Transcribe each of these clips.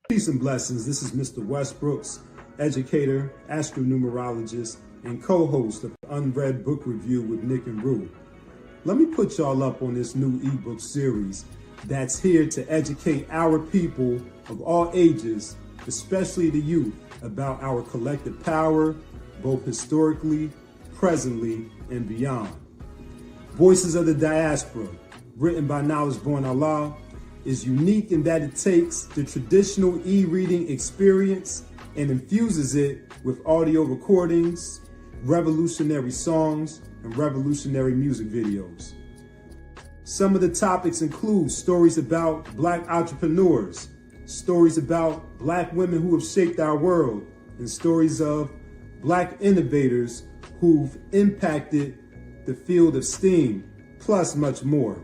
Peace and blessings. This is Mr. Westbrooks, educator, astronumerologist, and co-host of Unread Book Review with Nick and Rue. Let me put y'all up on this new ebook series that's here to educate our people of all ages, especially the youth, about our collective power, both historically, presently, and beyond. Voices of the Diaspora, written by Knowledge Born Allah, is unique in that it takes the traditional e-reading experience and infuses it with audio recordings, revolutionary songs, and revolutionary music videos. Some of the topics include stories about Black entrepreneurs, stories about Black women who have shaped our world, and stories of Black innovators who've impacted the field of STEAM, plus much more.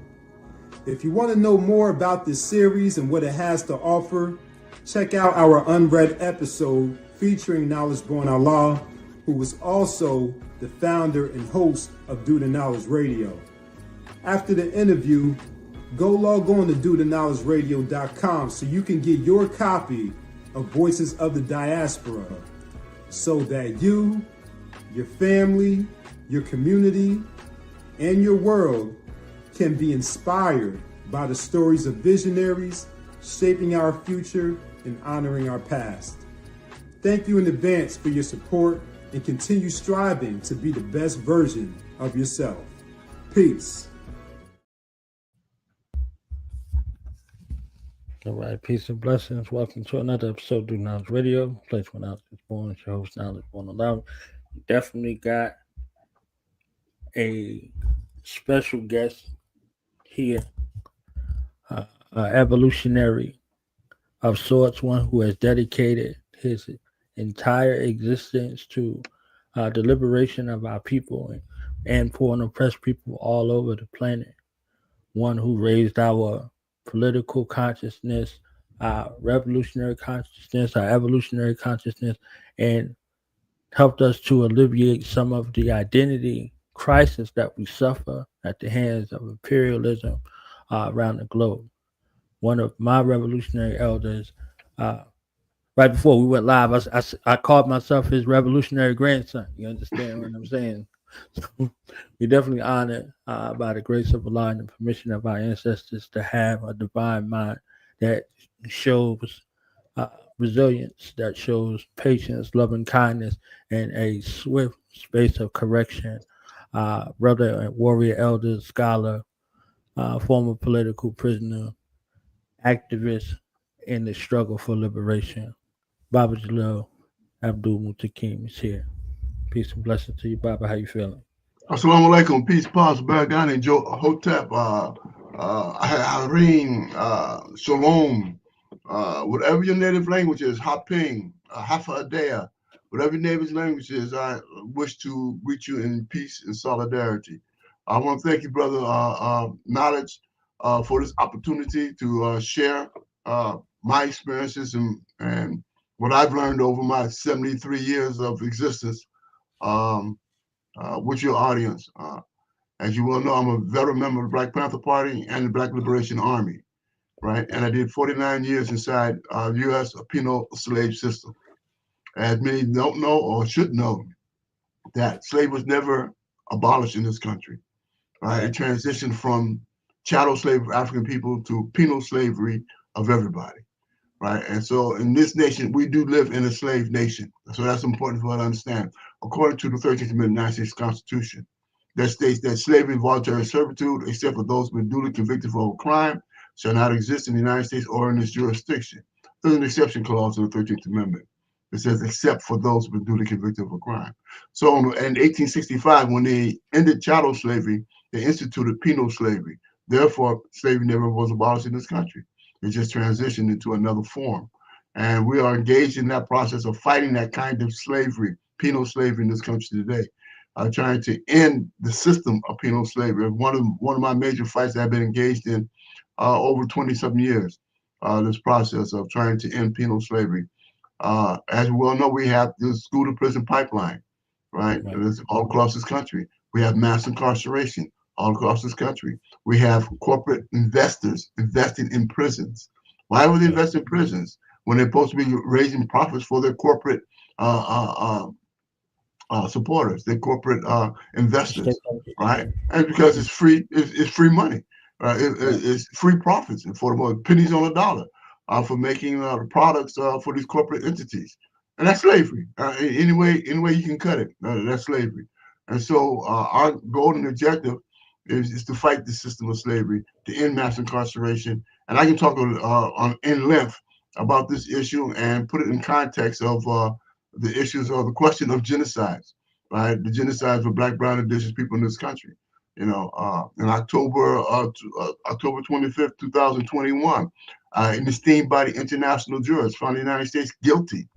If you want to know more about this series and what it has to offer, check out our unread episode featuring Knowledge Born Allah, who was also the founder and host of Do the Knowledge Radio. After the interview, go log on to dotheknowledgeradio.com so you can get your copy of Voices of the Diaspora so that you, your family, your community, and your world can be inspired by the stories of visionaries shaping our future and honoring our past. Thank you in advance for your support and continue striving to be the best version of yourself. Peace. All right, peace and blessings. Welcome to another episode of Do Knowledge Radio, place where knowledge is born. It's your host, Knowledge Born Allah. We definitely got a special guest here, an evolutionary of sorts, one who has dedicated his entire existence to the liberation of our people and poor and oppressed people all over the planet, one who raised our political consciousness, our revolutionary consciousness, our evolutionary consciousness, and helped us to alleviate some of the identity crisis that we suffer at the hands of imperialism around the globe. One of my revolutionary elders, right before we went live, I called myself his revolutionary grandson. You understand what I'm saying? So we definitely honored by the grace of Allah and the permission of our ancestors to have a divine mind that shows resilience, that shows patience, loving kindness, and a swift space of correction. Brother and warrior elder, scholar, former political prisoner, activist in the struggle for liberation. Baba Jalil Abdul Muntaqim is here. Peace and blessings to you, Baba. How you feeling? Assalamu alaikum. Peace, pause, Baragani, Hotep, Hareen, Shalom, whatever your native language is, Haping, Hafa Adea, whatever your native language is, I wish to greet you in peace and solidarity. I want to thank you, brother Knowledge, for this opportunity to share my experiences and what I've learned over my 73 years of existence with your audience. As you well know, I'm a veteran member of the Black Panther Party and the Black Liberation Army, right? And I did 49 years inside U.S. penal slave system. As many don't know or should know, that slavery was never abolished in this country, right? It transitioned from chattel slavery of African people to penal slavery of everybody, right? And so in this nation, we do live in a slave nation. So that's important for us to understand. According to the 13th Amendment of the United States Constitution, that states that slavery and voluntary servitude, except for those who have been duly convicted for a crime, shall not exist in the United States or in this jurisdiction. There's an exception clause in the 13th Amendment. It says, except for those who have been duly convicted of a crime. So in 1865, when they ended chattel slavery, they instituted penal slavery. Therefore, slavery never was abolished in this country. It just transitioned into another form. And we are engaged in that process of fighting that kind of slavery, penal slavery in this country today, trying to end the system of penal slavery. One of my major fights that I've been engaged in over 20-something years, this process of trying to end penal slavery. As we well know, we have the school to prison pipeline, right? It's all across this country. We have mass incarceration all across this country. We have corporate investors investing in prisons. Why would they invest in prisons? when they're supposed to be raising profits for their corporate supporters, their corporate investors, right? And because it's free, it's free money, right? It's free profits and for the pennies on a dollar for making products for these corporate entities, and that's slavery. Any way you can cut it, that's slavery. And so our golden objective is to fight the system of slavery, to end mass incarceration. And I can talk in length about this issue and put it in context of the issues or the question of genocides, right? The genocides of Black, brown, indigenous people in this country. In October 25th, 2021, an esteemed body international jurors found the United States guilty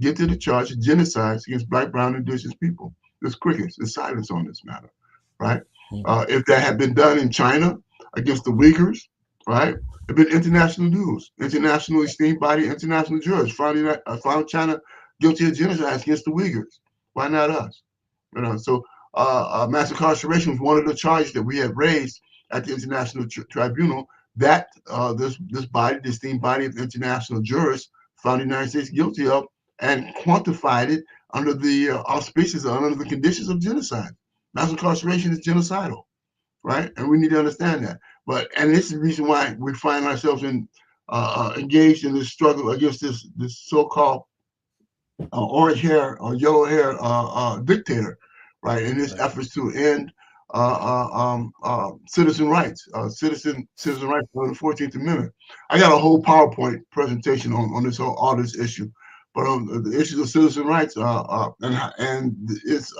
of the charge of genocide against Black, brown, indigenous people. There's crickets, there's silence on this matter, right? If that had been done in China against the Uyghurs, right? It'd been international news. International esteemed body, international jurors found China guilty of genocide against the Uyghurs. Why not us? So mass incarceration was one of the charges that we had raised at the International Tribunal that this body, the esteemed body of international jurors, found the United States guilty of and quantified it under the auspices, under the conditions of genocide. Mass incarceration is genocidal, right? And we need to understand that. And this is the reason why we find ourselves engaged in this struggle against this so-called orange hair or yellow hair dictator, right? In his efforts to end citizen rights, citizen rights under the 14th Amendment. I got a whole PowerPoint presentation on all this issue, but the issues of citizen rights and it's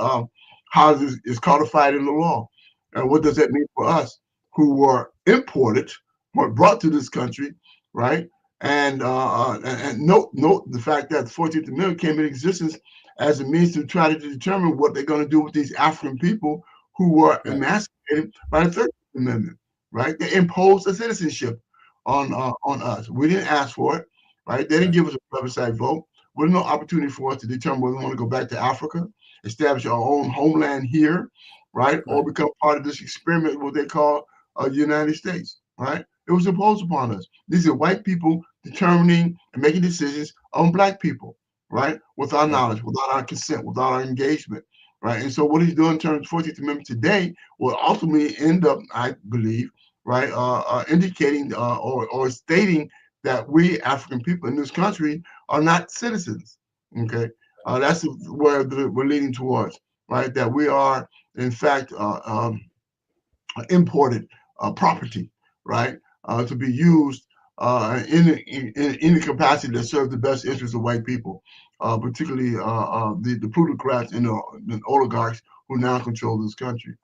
how it's codified in the law, and what does that mean for us who were imported, were brought to this country, right? And note the fact that the 14th Amendment came in existence as a means to try to determine what they're going to do with these African people who were emancipated by the 13th Amendment, right? They imposed a citizenship on us. We didn't ask for it, right? They didn't give us a plebiscite vote. There's no opportunity for us to determine whether we want to go back to Africa, establish our own homeland here, right? Or become part of this experiment, what they call the United States, right? It was imposed upon us. These are white people determining and making decisions on Black people, right? Without knowledge, without our consent, without our engagement, right? And so what he's doing in terms of 14th Amendment today will ultimately end up, I believe, right, indicating or stating that we African people in this country are not citizens, okay? That's where we're leading towards, right? That we are, in fact, imported property, right? To be used in any capacity that serves the best interests of white people, particularly the plutocrats and the oligarchs who now control this country.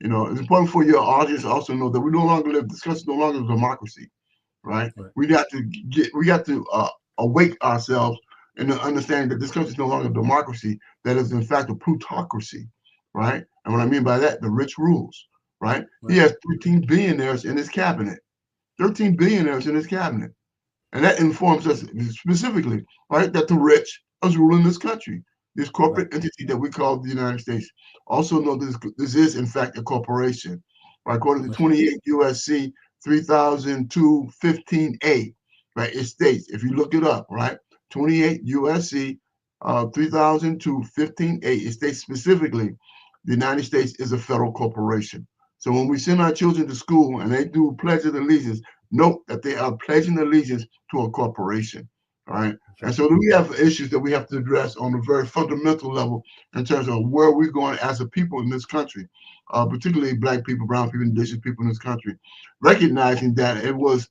It's important for your audience to also know that we no longer live. This country is no longer a democracy, right? We got to awake ourselves in the understanding that this country is no longer a democracy. That is, in fact, a plutocracy, right? And what I mean by that, the rich rules, right? He has 13 billionaires in his cabinet. 13 billionaires in his cabinet. And that informs us specifically, right, that the rich are ruling this country. This corporate entity that we call the United States. Also know this is, in fact, a corporation. Right? According to 28 USC 3002-15A, right, it states, if you look it up, right, 28 USC 3002-15A, it states specifically the United States is a federal corporation. So when we send our children to school and they do pledge of allegiance, note that they are pledging allegiance to a corporation, all right? And so we have issues that we have to address on a very fundamental level in terms of where we're going as a people in this country, particularly Black people, brown people, indigenous people in this country, recognizing that it was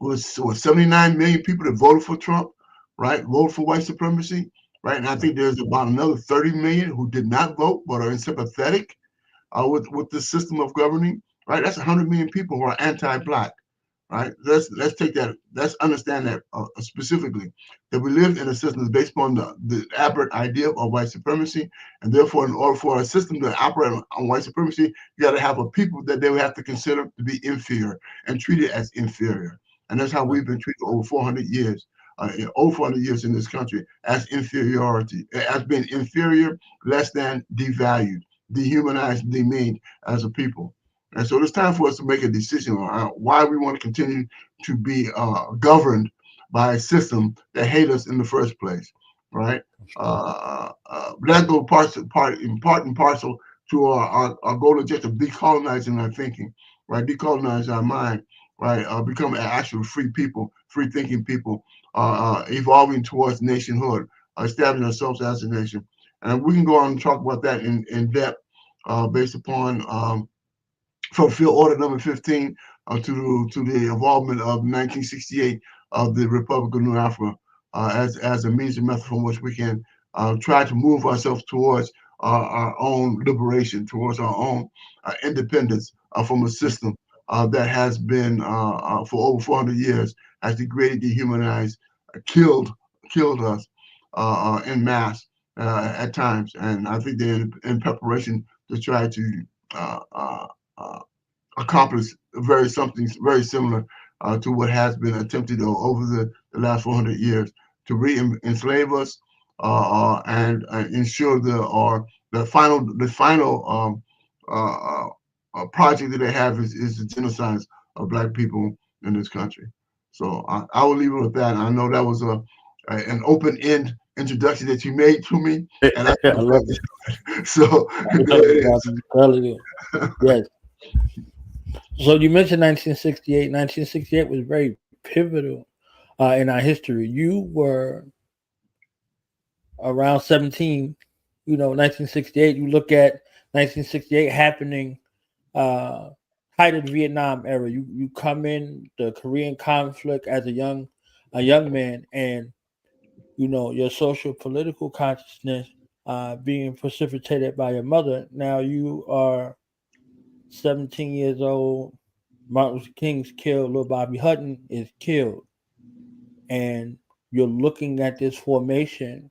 79 million people that voted for Trump, right? Voted for white supremacy, right? And I think there's about another 30 million who did not vote but are sympathetic with the system of governing, right? That's 100 million people who are anti-Black, right? Let's take that. Let's understand that specifically, that we live in a system that's based upon the aberrant idea of white supremacy, and therefore, in order for a system to operate on white supremacy, you got to have a people that they would have to consider to be inferior and treated as inferior, and that's how we've been treated over 400 years. Over 400 years in this country as inferiority, as being inferior, less than, devalued, dehumanized, demeaned as a people. And so it's time for us to make a decision on why we want to continue to be governed by a system that hate us in the first place, right? That goes part and parcel to our goal of just decolonizing our thinking, right? Decolonize our mind, right? Become actual free people, free thinking people, evolving towards nationhood, establishing ourselves as a nation. And we can go on and talk about that in depth based upon from Field Order number 15 to the involvement of 1968 of the Republic of New Africa as a means and method from which we can try to move ourselves towards our own liberation, towards our own independence from a system that has been for over 400 years has degraded, dehumanized, killed us in mass at times. And I think they're in preparation to try to accomplish something very similar to what has been attempted over the last 400 years to re-enslave us and ensure the final project that they have is the genocide of Black people in this country. So I will leave it with that. I know that was an open-end introduction that you made to me, and I love it. So there it is. Yes. So you mentioned 1968. 1968 was very pivotal in our history. You were around 17, 1968. You look at 1968 happening, height of the Vietnam era. You come in the Korean conflict as a young man, and your social political consciousness being precipitated by your mother. Now you are 17 years old. Martin Luther King's killed. Lil Bobby Hutton is killed. And you're looking at this formation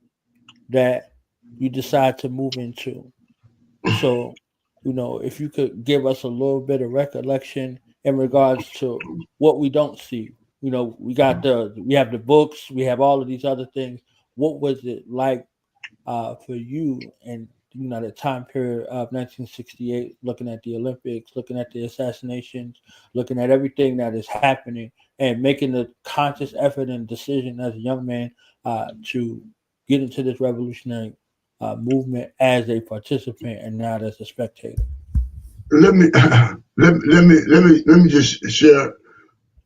that you decide to move into. So, if you could give us a little bit of recollection in regards to what we don't see. We have the books, we have all of these other things. What was it like for you and the time period of 1968, looking at the Olympics, looking at the assassinations, looking at everything that is happening, and making the conscious effort and decision as a young man to get into this revolutionary movement as a participant and not as a spectator? Let me just share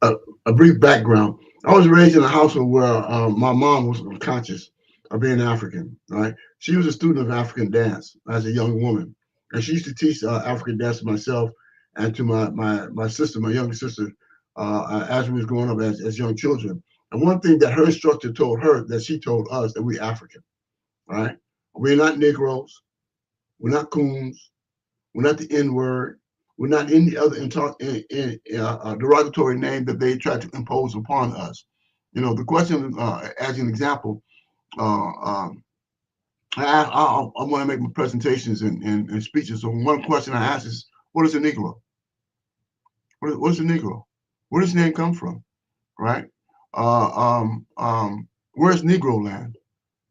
a brief background. I was raised in a household where my mom was conscious of being African, right? She was a student of African dance as a young woman. And she used to teach African dance to myself and to my sister, my younger sister, as we was growing up as young children. And one thing that her instructor told her, that she told us, that we African, right? We're not Negroes. We're not coons. We're not the N-word. We're not any other derogatory name that they try to impose upon us. The question, as an example, I want to make my presentations and speeches. So one question I ask is, what is a Negro? What is a Negro? Where does the name come from? Right? Where's Negro land?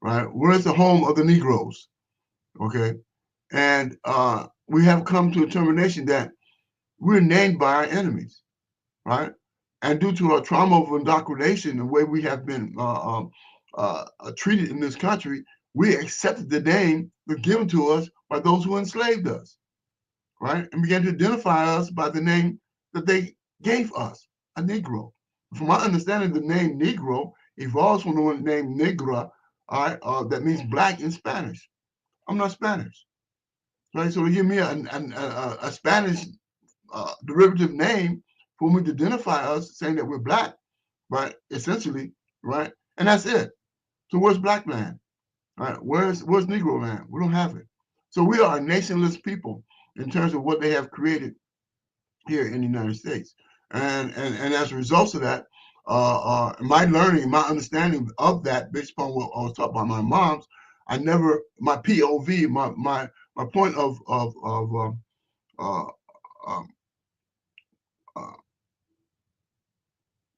Right? Where's the home of the Negroes? Okay. And we have come to a determination that we're named by our enemies, right? And due to our trauma of indoctrination, the way we have been treated in this country, we accepted the name given to us by those who enslaved us, right? And began to identify us by the name that they gave us, a Negro. From my understanding, the name Negro evolves from the name Negra, that means black in Spanish. I'm not Spanish, right? So to give me a Spanish derivative name for me to identify us, saying that we're black, right? Essentially, right? And that's it. So where's black man? Right? Where's Negro land? We don't have it. So we are a nationless people in terms of what they have created here in the United States. And as a result of that, my learning, my understanding of that, based upon what I was taught by my moms, my POV, my point of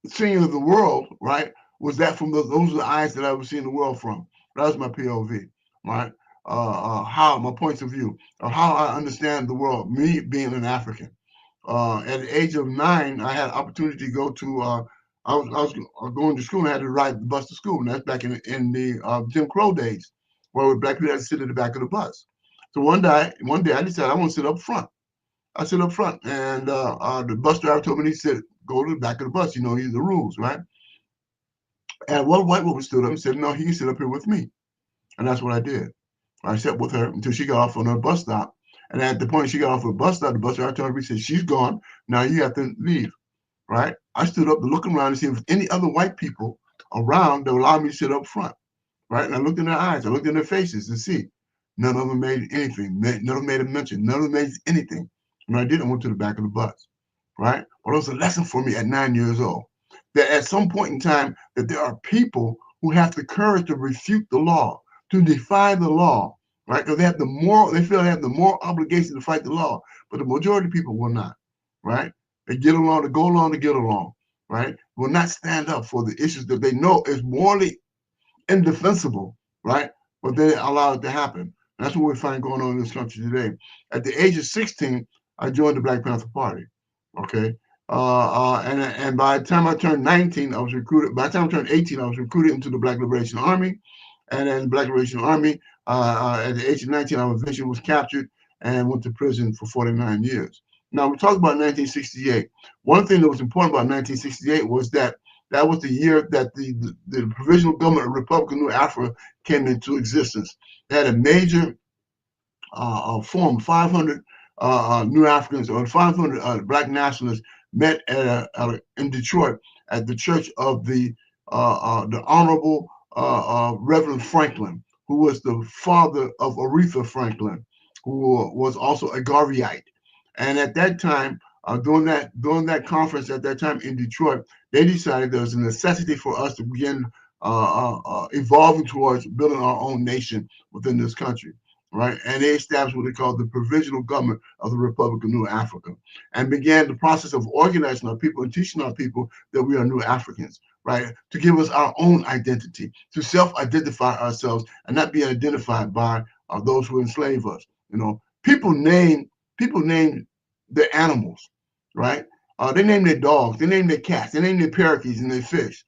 seeing of the world, right, was that from those are the eyes that I was seeing the world from. That was my POV, right? How my points of view of how I understand the world, me being an African. At the age of 9, I had opportunity to go to I was going to school and I had to ride the bus to school. And that's back in the Jim Crow days, where black people had to sit at the back of the bus. So one day I decided I want to sit up front. I sit up front, and the bus driver told me, he said, go to the back of the bus. You know, these are the rules, right? And one white woman stood up and said, no, he can sit up here with me. And that's what I did. I sat with her until she got off on her bus stop. And at the point she got off the bus stop, the bus driver told me, he said, she's gone. Now you have to leave, right? I stood up to look around to see if there was any other white people around that would allow me to sit up front, right? And I looked in their eyes. I looked in their faces to see. None of them made anything. None of them made a mention. None of them made anything. And I did. I went to the back of the bus, right? But it was a lesson for me at 9 years old that at some point in time that there are people who have the courage to refute the law, to defy the law, right? Because they feel they have the moral obligation to fight the law, but the majority of people will not, right? They get along to go along to get along, right? Will not stand up for the issues that they know is morally indefensible, right? But they allow it to happen. That's what we find going on in this country today. At the age of 16, I joined the Black Panther Party, okay? And by the time I turned 19, I was recruited. By the time I turned 18, I was recruited into the Black Liberation Army. And then the Black Liberation Army, at the age of 19, I eventually was captured and went to prison for 49 years. Now, we talked about 1968. One thing that was important about 1968 was that was the year that the Provisional Government of the Republic of New Africa came into existence. They had a major forum, 500 New Africans or 500 Black nationalists met in Detroit at the church of the Honorable Reverend Franklin, who was the father of Aretha Franklin, who was also a Garveyite. And at that time, during that conference at that time in Detroit, they decided there was a necessity for us to begin evolving towards building our own nation within this country, right? And they established what they called the Provisional Government of the Republic of New Africa, and began the process of organizing our people and teaching our people that we are New Africans, right? To give us our own identity, to self-identify ourselves and not be identified by those who enslave us. You know, people name their animals, right? They name their dogs, they name their cats, they name their parakeets and their fish,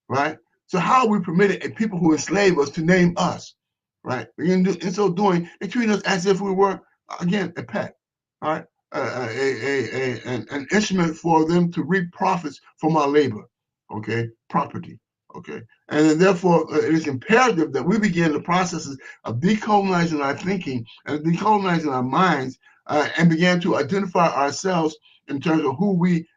right? So how are we permitted people who enslave us to name us, right? In so doing, they treat us as if we were, again, a pet, right? An instrument for them to reap profits from our labor, okay? Property, okay? And then therefore, it is imperative that we begin the processes of decolonizing our thinking and decolonizing our minds, and began to identify ourselves in terms of who we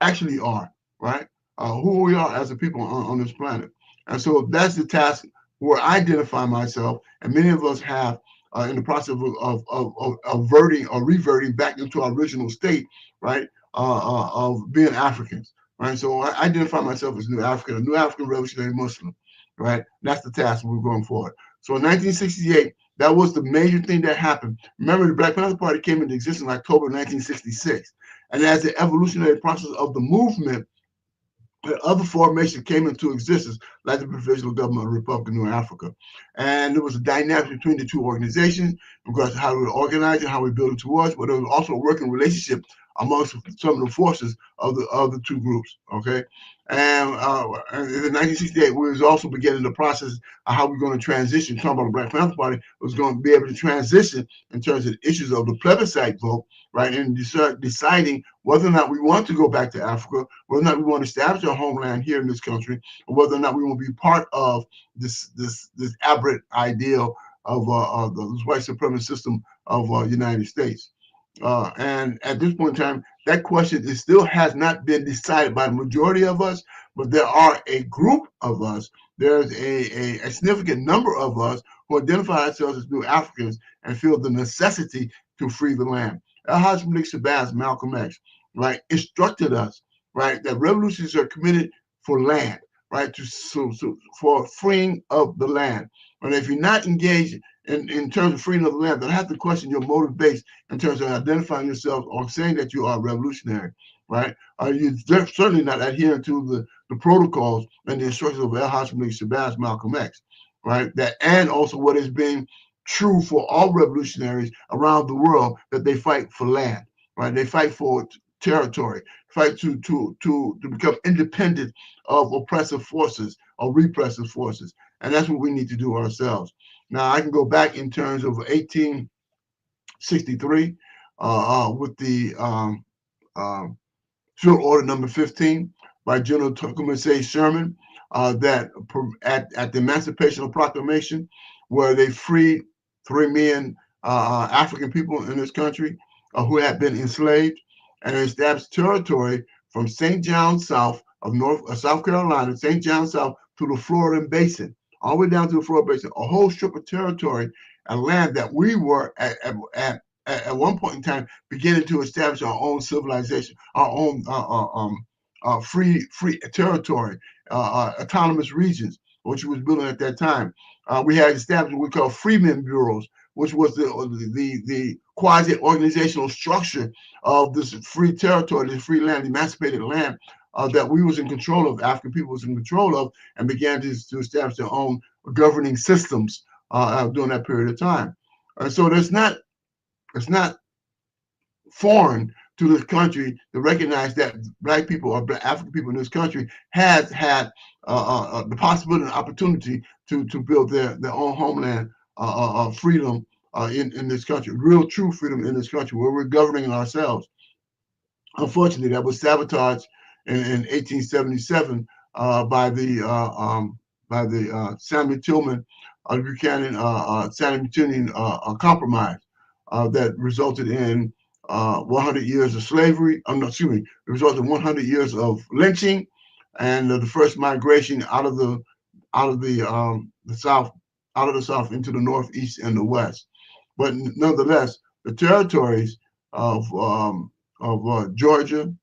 actually are, right? Who we are as a people on this planet. And so that's the task where I identify myself, and many of us have in the process of averting or reverting back into our original state, right? Of being Africans, right? So I identify myself as New African, a New African revolutionary Muslim, right? That's the task we're going forward. So in 1968, that was the major thing that happened. Remember, the Black Panther Party came into existence in October 1966. And as the evolutionary process of the movement, other formations came into existence, like the Provisional Government of the Republic of New Africa. And there was a dynamic between the two organizations in regards to how we organize and how we build it towards, but there was also a working relationship amongst some of the forces of the two groups, okay? And in 1968, we was also beginning the process of how we're going to transition. Talking about the Black Panther Party was going to be able to transition in terms of the issues of the plebiscite vote, right? And deciding whether or not we want to go back to Africa, whether or not we want to establish our homeland here in this country, or whether or not we want to be part of this aberrant ideal of the white supremacist system of United States. And at this point in time, that question still has not been decided by the majority of us, but there are a group of us, there's a significant number of us who identify ourselves as New Africans and feel the necessity to free the land. Al-Haj Malik Shabazz, Malcolm X, right, instructed us, right, that revolutions are committed for land, right, for freeing of the land. And if you're not engaged in terms of freedom of the land, then I have to question your motive base in terms of identifying yourself or saying that you are revolutionary, right? You're certainly not adhering to the protocols and the instructions of Al-Haj Malik Shabazz, Malcolm X, right? That, and also what is being true for all revolutionaries around the world, that they fight for land, right? They fight for territory, fight to become independent of oppressive forces or repressive forces. And that's what we need to do ourselves. Now, I can go back in terms of 1863 with the Field Order number 15 by General Thomas A. Sherman, that at the Emancipation Proclamation, where they freed 3 million African people in this country who had been enslaved, and established territory from St. John south of South Carolina, St. John south to the Florida Basin, all the way down to the Florida Basin, a whole strip of territory and land that we were at one point in time beginning to establish our own civilization, our own free territory, autonomous regions, which was building at that time. We had established what we call freemen bureaus, which was the quasi-organizational structure of this free territory, this free land, emancipated land that we was in control of, African people was in control of, and began to establish their own governing systems during that period of time. So it's not foreign to this country to recognize that Black people or African people in this country has had the possibility and opportunity to build their own homeland freedom in this country, real true freedom in this country where we're governing ourselves. Unfortunately, that was sabotaged in 1877 by the Samuel Tillman Buchanan Samuel Tillman compromise that resulted in 100 years of slavery. It resulted in 100 years of lynching and the first migration out of the south into the northeast and the west. But nonetheless, the territories of Georgia,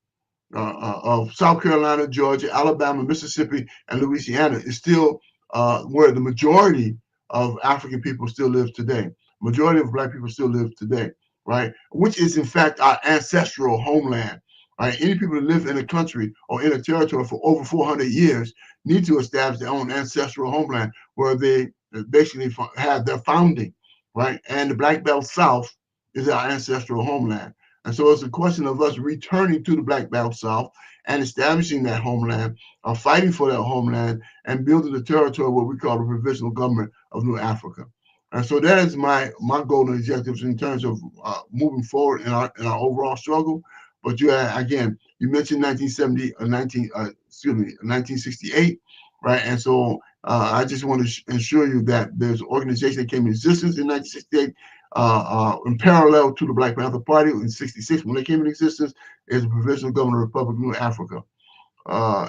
of South Carolina, Georgia, Alabama, Mississippi, and Louisiana is still where the majority of African people still live today. Majority of Black people still live today, right? Which is in fact our ancestral homeland, right? Any people that live in a country or in a territory for over 400 years need to establish their own ancestral homeland where they basically have their founding, right? And the Black Belt South is our ancestral homeland. And so it's a question of us returning to the Black Belt South and establishing that homeland, fighting for that homeland, and building the territory, what we call the provisional government of New Africa. And so that is my goal and objectives in terms of moving forward in our overall struggle. But you mentioned 1968, right? And so I just want to ensure you that there's an organization that came in existence in 1968. In parallel to the Black Panther Party in '66, when they came into existence, is the Provisional Government of the Republic of New Africa.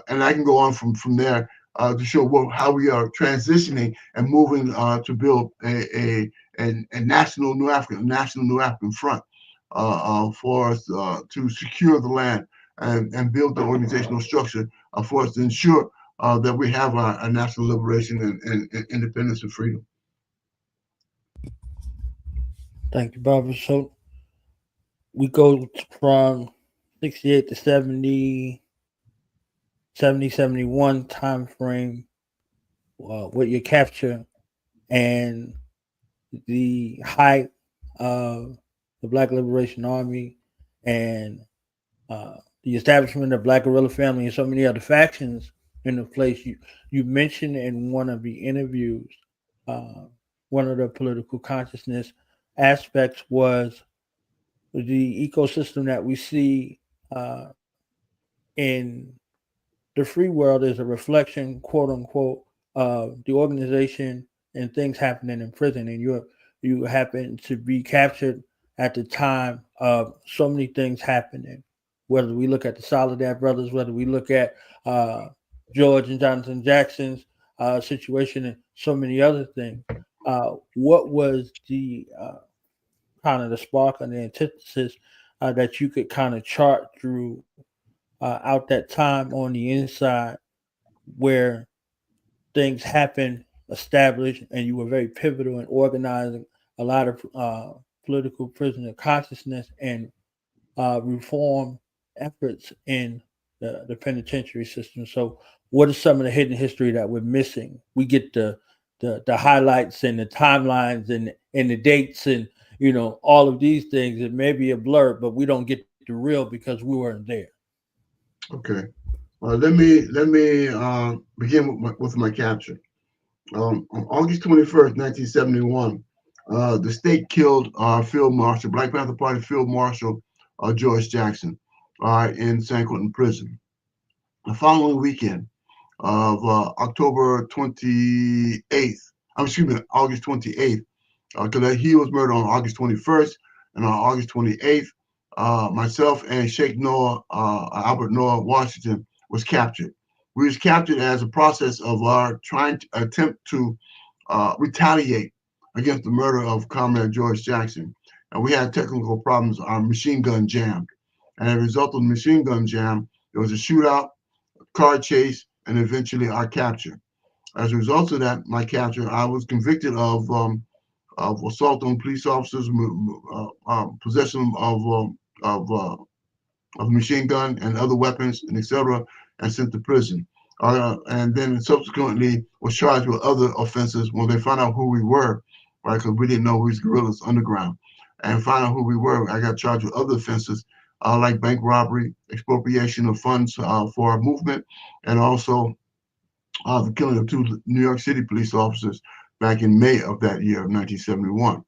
And I can go on from there to show how we are transitioning and moving to build a national New African front for us to secure the land and build the organizational structure for us to ensure that we have a national liberation and independence and freedom. Thank you, Barbara. So we go from 68 to 70, 71 time frame with your capture and the height of the Black Liberation Army and the establishment of Black Guerrilla Family and so many other factions in the place. You mentioned in one of the interviews, one of the political consciousness aspects was the ecosystem that we see in the free world is a reflection, quote unquote, of the organization and things happening in prison. And you happen to be captured at the time of so many things happening. Whether we look at the Soledad brothers, whether we look at George and Jonathan Jackson's situation, and so many other things. What was the kind of the spark and the antithesis that you could kind of chart through out that time on the inside where things happened, established, and you were very pivotal in organizing a lot of political prisoner consciousness and reform efforts in the penitentiary system. So what is some of the hidden history that we're missing? We get the highlights and the timelines and the dates and all of these things. It may be a blur, but we don't get the real because we weren't there. Okay. Let me begin with my capture. On August 21st, 1971, the state killed Field Marshal, Black Panther Party Field Marshal George Jackson in San Quentin prison. The following weekend of October 28th, August 28th, because he was murdered on August 21st, and on August 28th, myself and Sheikh Noah, Albert Noah Washington, was captured. We was captured as a process of our trying to attempt to retaliate against the murder of Comrade George Jackson. And we had technical problems. Our machine gun jammed. And as a result of the machine gun jam, there was a shootout, car chase, and eventually our capture. As a result of that, my capture, I was convicted of assault on police officers, possession of machine gun and other weapons, and etc., and sent to prison. And then subsequently was charged with other offenses when they found out who we were, right? Because we didn't know we was guerrillas underground. And found out who we were, I got charged with other offenses like bank robbery, expropriation of funds for our movement, and also the killing of 2 New York City police officers back in May of that year of 1971.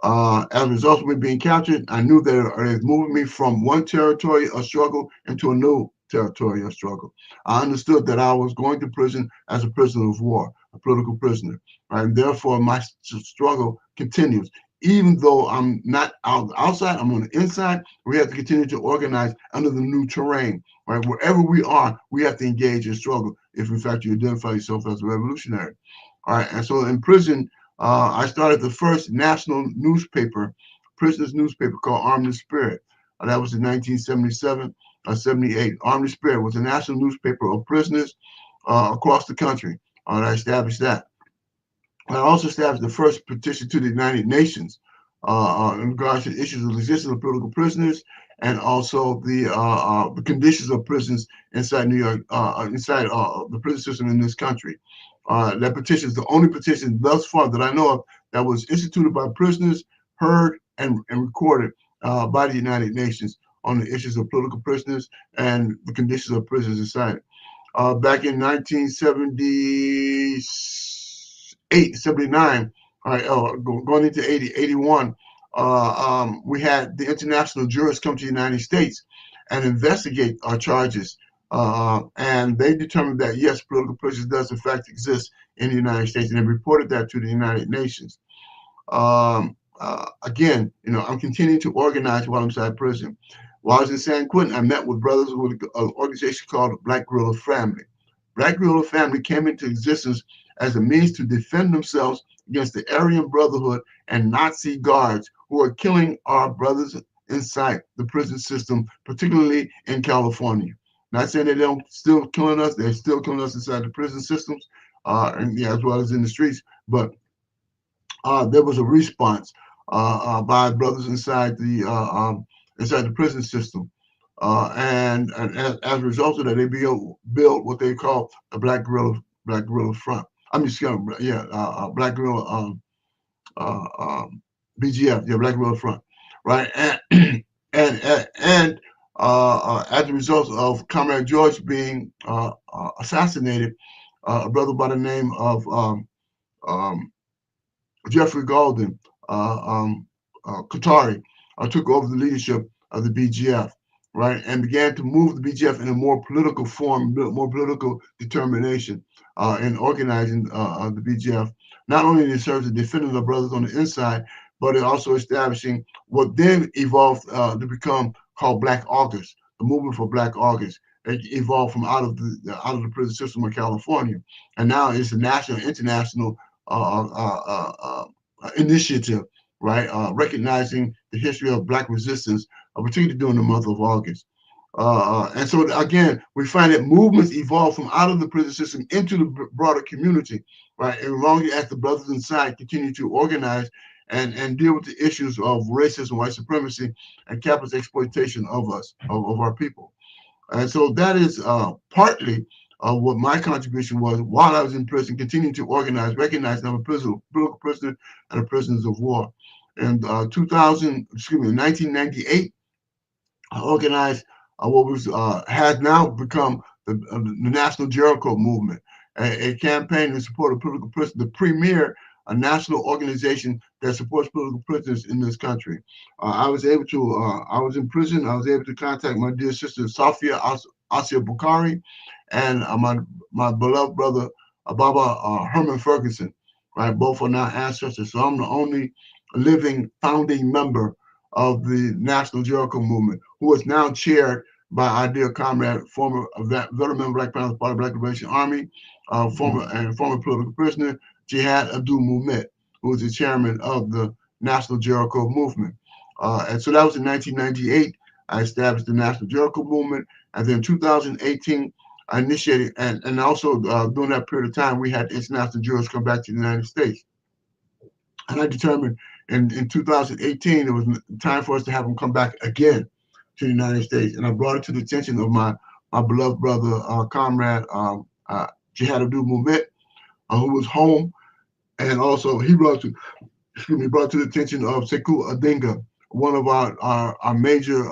As a result of me being captured, I knew that it was moving me from one territory of struggle into a new territory of struggle. I understood that I was going to prison as a prisoner of war, a political prisoner, right? And therefore my struggle continues. Even though I'm not outside, I'm on the inside, we have to continue to organize under the new terrain, right? Wherever we are, we have to engage in struggle if in fact you identify yourself as a revolutionary. All right, and so in prison, I started the first national newspaper, prisoners newspaper called Armed Spirit. That was in 1977 or 78. Armed Spirit was a national newspaper of prisoners across the country. I established that. I also established the first petition to the United Nations in regards to the issues of the existence of political prisoners and also the conditions of prisons inside New York, inside the prison system in this country. That petition is the only petition thus far that I know of that was instituted by prisoners, heard, and recorded by the United Nations on the issues of political prisoners and the conditions of prisons inside. Back in 1978, 79, going into 80, 81, we had the international jurors come to the United States and investigate our charges. And they determined that, yes, political prisoners does in fact exist in the United States, and they reported that to the United Nations. Again, I'm continuing to organize while I'm inside prison. While I was in San Quentin, I met with brothers with an organization called Black Guerrilla Family. Black Guerrilla Family came into existence as a means to defend themselves against the Aryan Brotherhood and Nazi guards who are killing our brothers inside the prison system, particularly in California. Not saying they don't still killing us, they're still killing us inside the prison systems, and as well as in the streets. But there was a response by brothers inside the prison system, and as a result of that, they built what they call a Black Guerrilla Front. I mean, Black Guerrilla BGF, Black Guerrilla Front, right? And as a result of Comrade George being assassinated, a brother by the name of Jeffrey Golden, Qatari, took over the leadership of the BGF, right, and began to move the BGF in a more political form, more political determination in organizing the BGF, not only in terms of defending the brothers on the inside, but in also establishing what then evolved to become called Black August, the movement for Black August. It evolved from out of the prison system of California, and now it's a national, international initiative, right? Recognizing the history of Black resistance, particularly during the month of August. And so again, we find that movements evolve from out of the prison system into the broader community, right? And as long as the brothers inside continue to organize and deal with the issues of racism, white supremacy, and capitalist exploitation of us, of our people. And so that is partly what my contribution was while I was in prison, continuing to organize, recognizing I'm a political prisoner and a prisoners of war. And 1998, organized what was has now become the National Jericho Movement, a campaign in support of political prisoners, the premier national organization that supports political prisoners in this country. I was able to, I was in prison. I was able to contact my dear sister Safia Asia Bukhari and my beloved brother Baba Herman Ferguson. Right, both are now ancestors. So I'm the only living founding member of the National Jericho Movement, who is now chaired by our dear comrade, former veteran member Black Panther Party, Black Liberation Army, former political prisoner, Jihad Abdul Muhammad, who is the chairman of the National Jericho Movement. And so that was in 1998. I established the National Jericho Movement. And then in 2018, I initiated, and also during that period of time, we had international jurors come back to the United States. And I determined in 2018, it was time for us to have them come back again to the United States. And I brought it to the attention of my beloved brother, comrade, Jihad Abdul Muhammad, who was home. And also he brought to the attention of Sekou Adinga, one of our major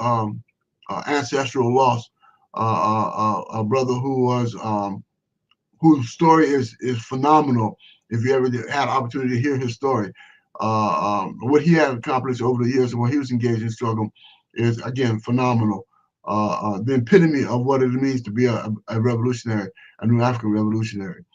ancestral loss, a brother who was whose story is phenomenal. If you ever had an opportunity to hear his story, what he had accomplished over the years and what he was engaged in struggle is again phenomenal. The epitome of what it means to be a revolutionary, a new African revolutionary.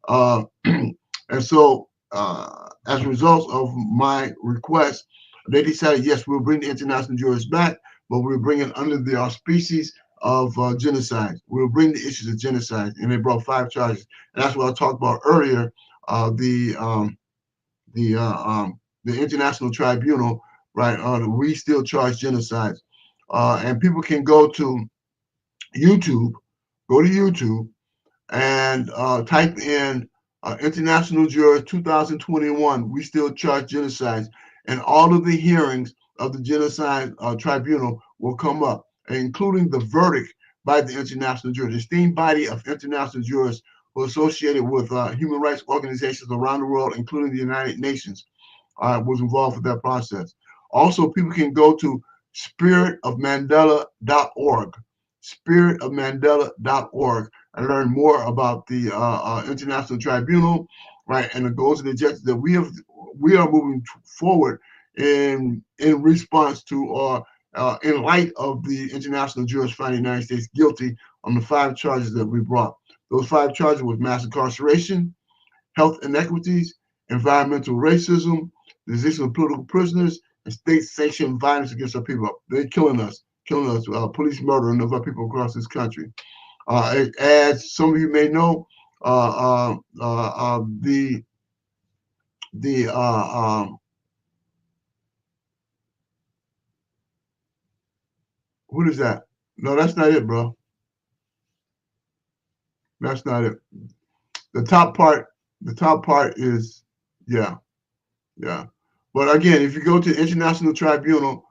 And so, as a result of my request, they decided, yes, we'll bring the international jurors back, but we'll bring it under the auspices of genocide. We'll bring the issues of genocide, and they brought 5 charges. And that's what I talked about earlier. The International Tribunal, right? We still charge genocides, and people can go to YouTube, and type in International Jurors 2021. We still charge genocides, and all of the hearings of the Genocide Tribunal will come up, including the verdict by the international jurors, the esteemed body of international jurors who are associated with human rights organizations around the world, including the United Nations, was involved with that process. Also, people can go to spiritofmandela.org, spiritofmandela.org, and learn more about the International Tribunal, right, and the goals and objectives that we are moving forward in response to, or in light of the international jurors finding the United States guilty on the 5 charges that we brought. Those 5 charges was mass incarceration, health inequities, environmental racism, the existence of political prisoners, and state-sanctioned violence against our people. They're killing us, police murdering of our people across this country. As some of you may know, what is that? No, that's not it, bro. That's not it. The top part is, yeah. But again, if you go to International Tribunal,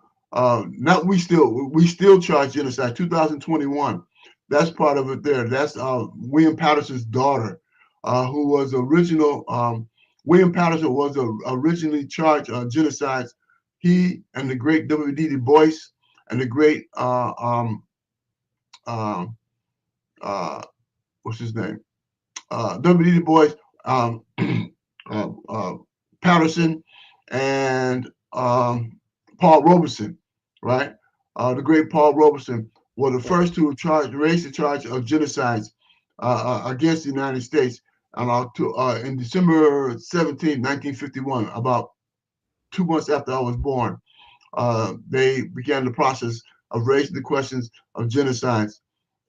we still charge genocide. 2021, that's part of it there. That's William Patterson's daughter, who was William Patterson was originally charged genocides. He and the great W.D. Du Bois and the great what's his name? W.D. Du Bois, Patterson, and Paul Robeson, right? The great Paul Robeson were the first to raise the charge of genocides against the United States in December 17, 1951, about 2 months after I was born. They began the process of raising the questions of genocides.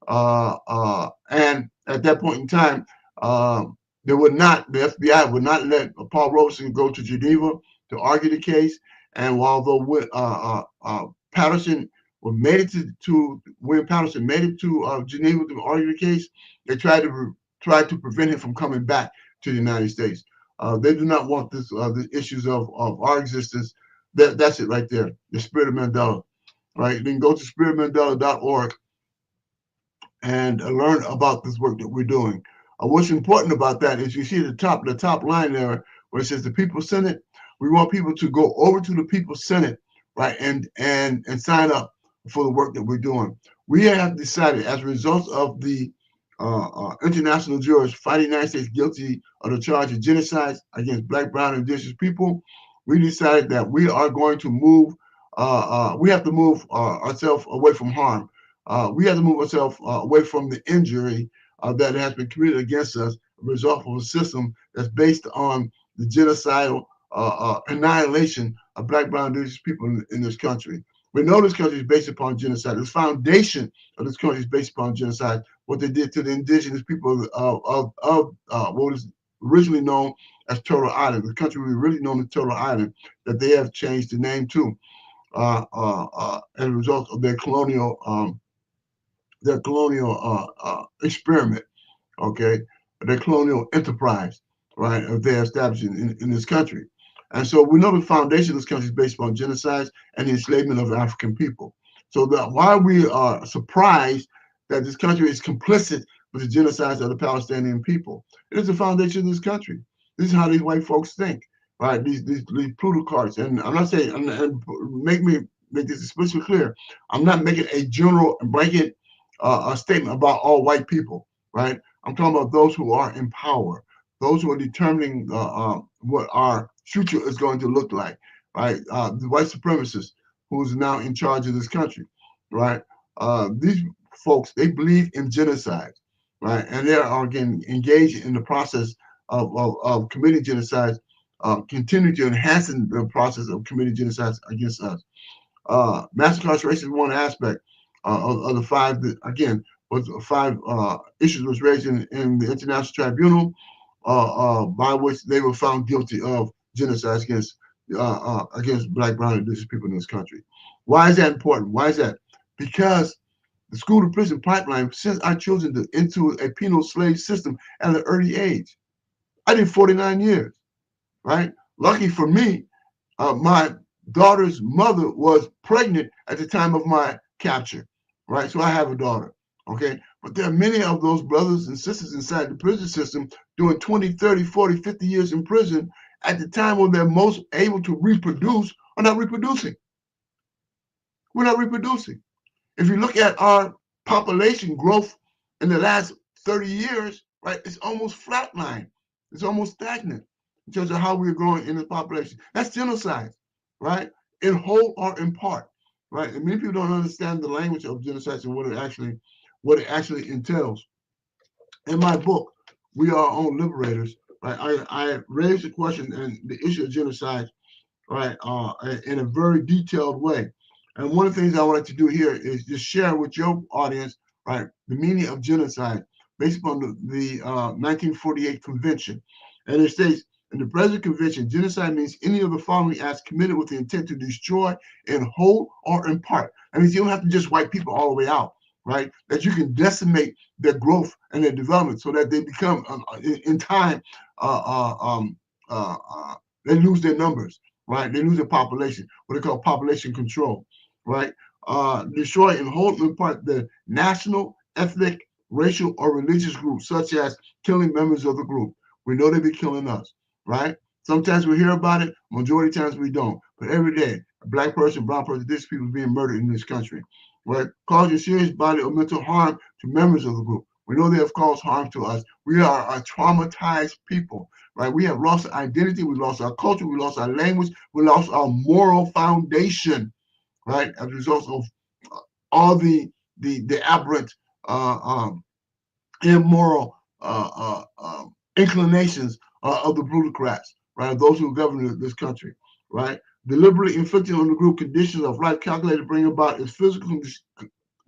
And at that point in time, the FBI would not let Paul Robeson go to Geneva to argue the case. And although Patterson made it to William Patterson made it to Geneva to argue the case, they tried to prevent him from coming back to the United States. They do not want the issues of our existence. That's it right there. The Spirit of Mandela, right? You can go to spiritmandela.org and learn about this work that we're doing. What's important about that is you see the top line there where it says the People's Senate. We want people to go over to the People's Senate, right, and sign up. for the work that we're doing. We have decided, as a result of the international jurors finding the United States guilty of the charge of genocide against Black, Brown, and Indigenous people, we decided that we are going to move. We have to move ourselves away from harm. We have to move ourselves away from the injury that has been committed against us, as a result of a system that's based on the genocidal annihilation of Black, Brown, and Indigenous people in this country. We know this country is based upon genocide. The foundation of this country is based upon genocide. What they did to the indigenous people of what was originally known as Turtle Island, the country we really known as Turtle Island, that they have changed the name to as a result of their colonial experiment, okay, their colonial enterprise, right, of their establishment in this country. And so we know the foundation of this country is based upon genocide and the enslavement of African people. So that why we are surprised that this country is complicit with the genocide of the Palestinian people. It is the foundation of this country. This is how these white folks think, right? These plutocrats. And I'm not saying, and make this especially clear, I'm not making a general and blanket a statement about all white people, right? I'm talking about those who are in power, those who are determining what our future is going to look like, right? The white supremacists who's now in charge of this country, right? These folks, they believe in genocide, right? And they are again engaged in the process of committing genocide, continue to enhance the process of committing genocide against us. Mass incarceration is one aspect of the five that, again, was five issues was raised in the International Tribunal, by which they were found guilty of genocide against Black, Brown, and Indigenous people in this country. Why is that important? Why is that? Because the school to prison pipeline sends our children into a penal slave system at an early age. I did 49 years, right? Lucky for me, my daughter's mother was pregnant at the time of my capture, right? So I have a daughter, okay? But there are many of those brothers and sisters inside the prison system doing 20, 30, 40, 50 years in prison at the time when they're most able to reproduce are not reproducing. We're not reproducing. If you look at our population growth in the last 30 years, right, it's almost flatline. It's almost stagnant in terms of how we're growing in the population. That's genocide, right? In whole or in part, right? And many people don't understand the language of genocide and what it actually entails. In my book, We Are Our Own Liberators, right? I raised the question and the issue of genocide, right, in a very detailed way. And one of the things I wanted to do here is just share with your audience, right, the meaning of genocide based upon the 1948 convention. And it states, in the present convention, genocide means any of the following acts committed with the intent to destroy in whole or in part. That means you don't have to just wipe people all the way out, right? That you can decimate their growth and their development so that they become, in time, they lose their numbers, right? They lose their population, what they call population control, right? Destroy in whole or in part the national, ethnic, racial, or religious groups, such as killing members of the group. We know they be killing us, right? Sometimes we hear about it, majority of times we don't. But every day, a Black person, brown person, these people being murdered in this country, right? Causing serious bodily or mental harm to members of the group. We know they have caused harm to us. We are a traumatized people, right? We have lost our identity, we lost our culture, we lost our language, we lost our moral foundation, right? As a result of all the aberrant, immoral inclinations of the plutocrats, right? Those who govern this country, right? Deliberately inflicting on the group conditions of life calculated to bring about its physical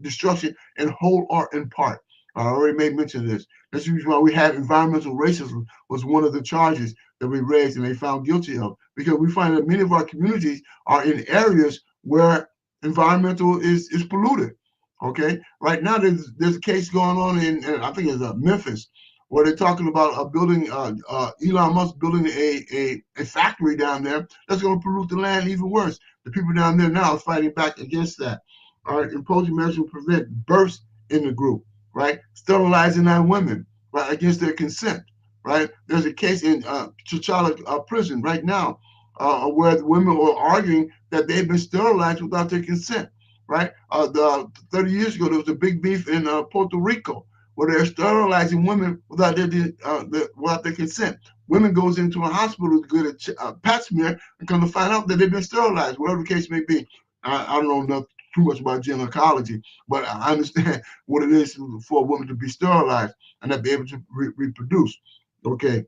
destruction in whole or in part. I already made mention of this. That's the reason why we have environmental racism was one of the charges that we raised and they found guilty of, because we find that many of our communities are in areas where environmental is polluted. Okay, right now there's a case going on in I think it's Memphis, where they're talking about building Elon Musk building a factory down there that's going to pollute the land even worse. The people down there now are fighting back against that. All right, imposing measures to prevent births in the group, right? Sterilizing our women, right, against their consent, right? There's a case in T'Challa prison right now where the women are arguing that they've been sterilized without their consent. right? 30 years ago, there was a big beef in Puerto Rico where they're sterilizing women without their consent. Women goes into a hospital to get a pap smear and come to find out that they've been sterilized, whatever the case may be. I don't know too much about gynecology, but I understand what it is for a woman to be sterilized and not be able to reproduce. Okay.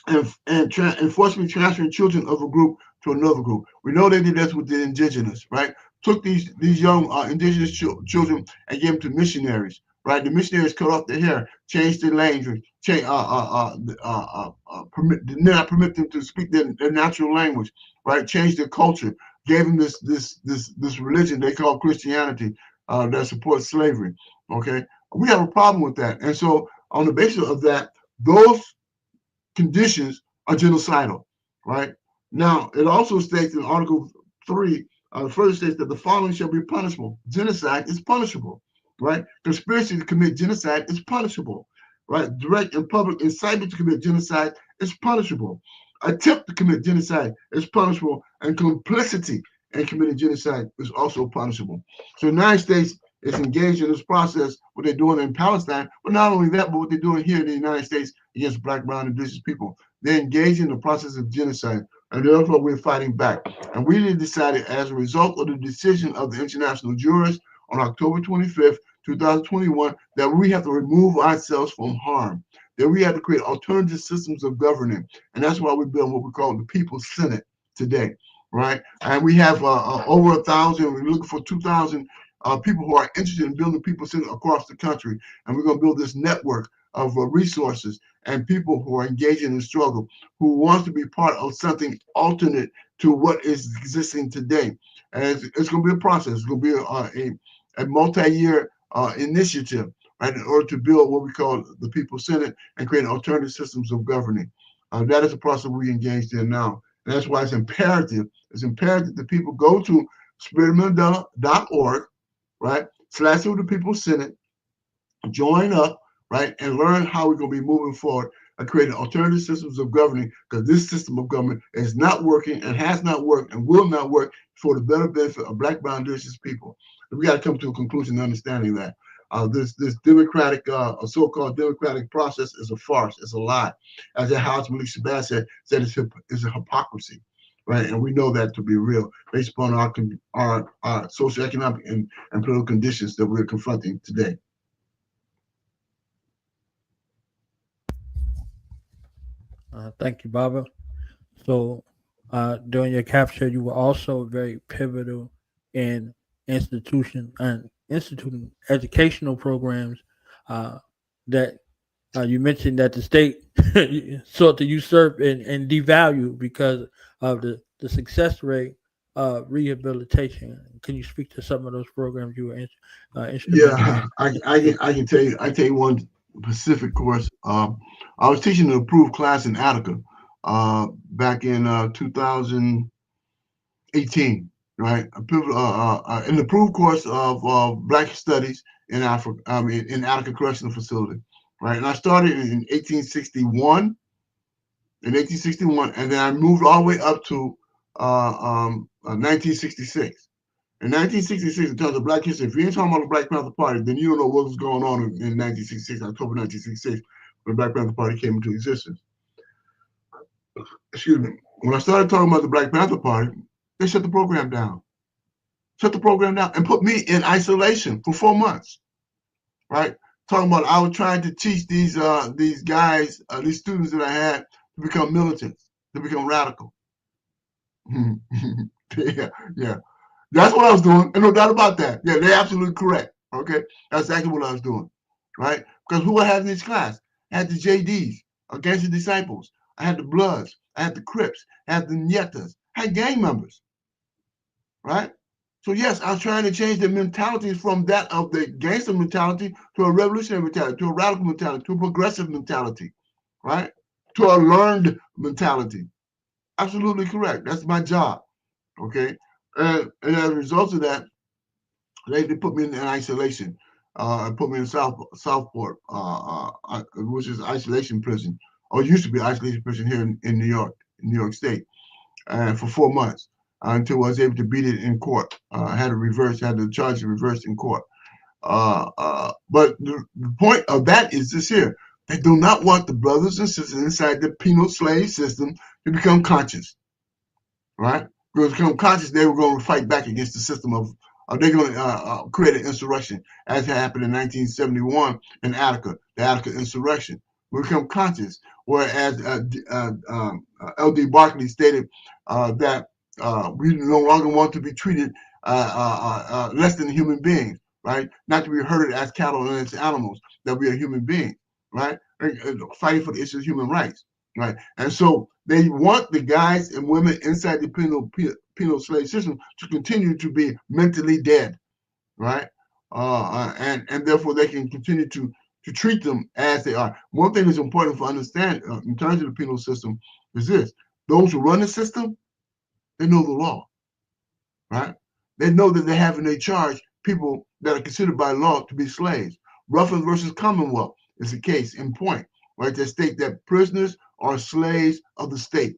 And forcibly transferring children of a group to another group. We know they did that with the indigenous, right? Took these young indigenous children and gave them to missionaries, right? The missionaries cut off their hair, changed their language, did not permit them to speak their natural language, right? Changed their culture, gave them this religion they call Christianity that supports slavery. Okay, we have a problem with that, and so on the basis of that, those conditions are genocidal, right? Now, it also states in Article 3, further states that the following shall be punishable. Genocide is punishable, right? Conspiracy to commit genocide is punishable, right? Direct and public incitement to commit genocide is punishable. Attempt to commit genocide is punishable, and complicity in committing genocide is also punishable. So the United States is engaged in this process, what they're doing in Palestine, but not only that, but what they're doing here in the United States against Black, brown, indigenous people. They're engaged in the process of genocide, and therefore we're fighting back. And we decided, as a result of the decision of the international jurors on October 25th, 2021, that we have to remove ourselves from harm, that we have to create alternative systems of governing. And that's why we build what we call the People's Senate today, right? And we have over 1,000, we're looking for 2,000 people who are interested in building People's Senate across the country. And we're going to build this network of resources and people who are engaged in the struggle, who wants to be part of something alternate to what is existing today. And it's going to be a process. It's going to be a multi-year initiative, right, in order to build what we call the People's Senate and create alternative systems of governing. That is a process we engaged in now. And that's why it's imperative that people go to spiritmandela.org, right, / the People's Senate, join up, right, and learn how we're going to be moving forward and creating alternative systems of governing, because this system of government is not working and has not worked and will not work for the better benefit of Black, brown, indigenous people. And we got to come to a conclusion understanding that this democratic, so-called democratic process is a farce. It's a lie. As House Malik Shabazz said it's a hypocrisy, right? And we know that to be real based upon our socioeconomic and political conditions that we're confronting today. Thank you, Baba. So during your capture, you were also very pivotal in instituting educational programs that you mentioned that the state sought to usurp and devalue because of the success rate of rehabilitation. Can you speak to some of those programs you were instrumental in? I can tell you. I tell you one specific course. I was teaching an approved class in Attica back in 2018, right? An approved course of Black Studies in Africa, in Attica Correctional Facility, right? And I started in 1861, and then I moved all the way up to 1966. In 1966, in terms of Black history, if you ain't talking about the Black Panther Party, then you don't know what was going on in 1966, October 1966, when the Black Panther Party came into existence. Excuse me. When I started talking about the Black Panther Party, they shut the program down. And put me in isolation for 4 months, right? Talking about I was trying to teach these guys, these students that I had to become militants, to become radical. Yeah. That's what I was doing, and no doubt about that. Yeah, they're absolutely correct. Okay, that's exactly what I was doing, right? Because who I had in this class? I had the JDs, Gangster Disciples. I had the Bloods. I had the Crips. I had the Nietas. I had gang members, right? So yes, I was trying to change the mentalities from that of the gangster mentality to a revolutionary mentality, to a radical mentality, to a progressive mentality, right? To a learned mentality. Absolutely correct. That's my job, okay? And as a result of that, they put me in isolation. Put me in Southport, which is isolation prison, or used to be isolation prison here in New York State, for 4 months. until I was able to beat it in court. Had the charge reversed in court. But the point of that is this here. They do not want the brothers and sisters inside the penal slave system to become conscious, right? Because to become conscious, they were going to fight back against the system of, they're going to create an insurrection, as happened in 1971 in Attica, the Attica insurrection. We become conscious, whereas L.D. Barkley stated that we no longer want to be treated less than human beings, right? Not to be herded as cattle and as animals, that we are human beings, right? Fighting for the issue of human rights, right? And so they want the guys and women inside the penal slave system to continue to be mentally dead, right? And therefore they can continue to treat them as they are. One thing that's important for understand in terms of the penal system is this: those who run the system, they know the law, right? They know that they have in their charge people that are considered by law to be slaves. Ruffin versus Commonwealth is the case in point, right? They state that prisoners are slaves of the state.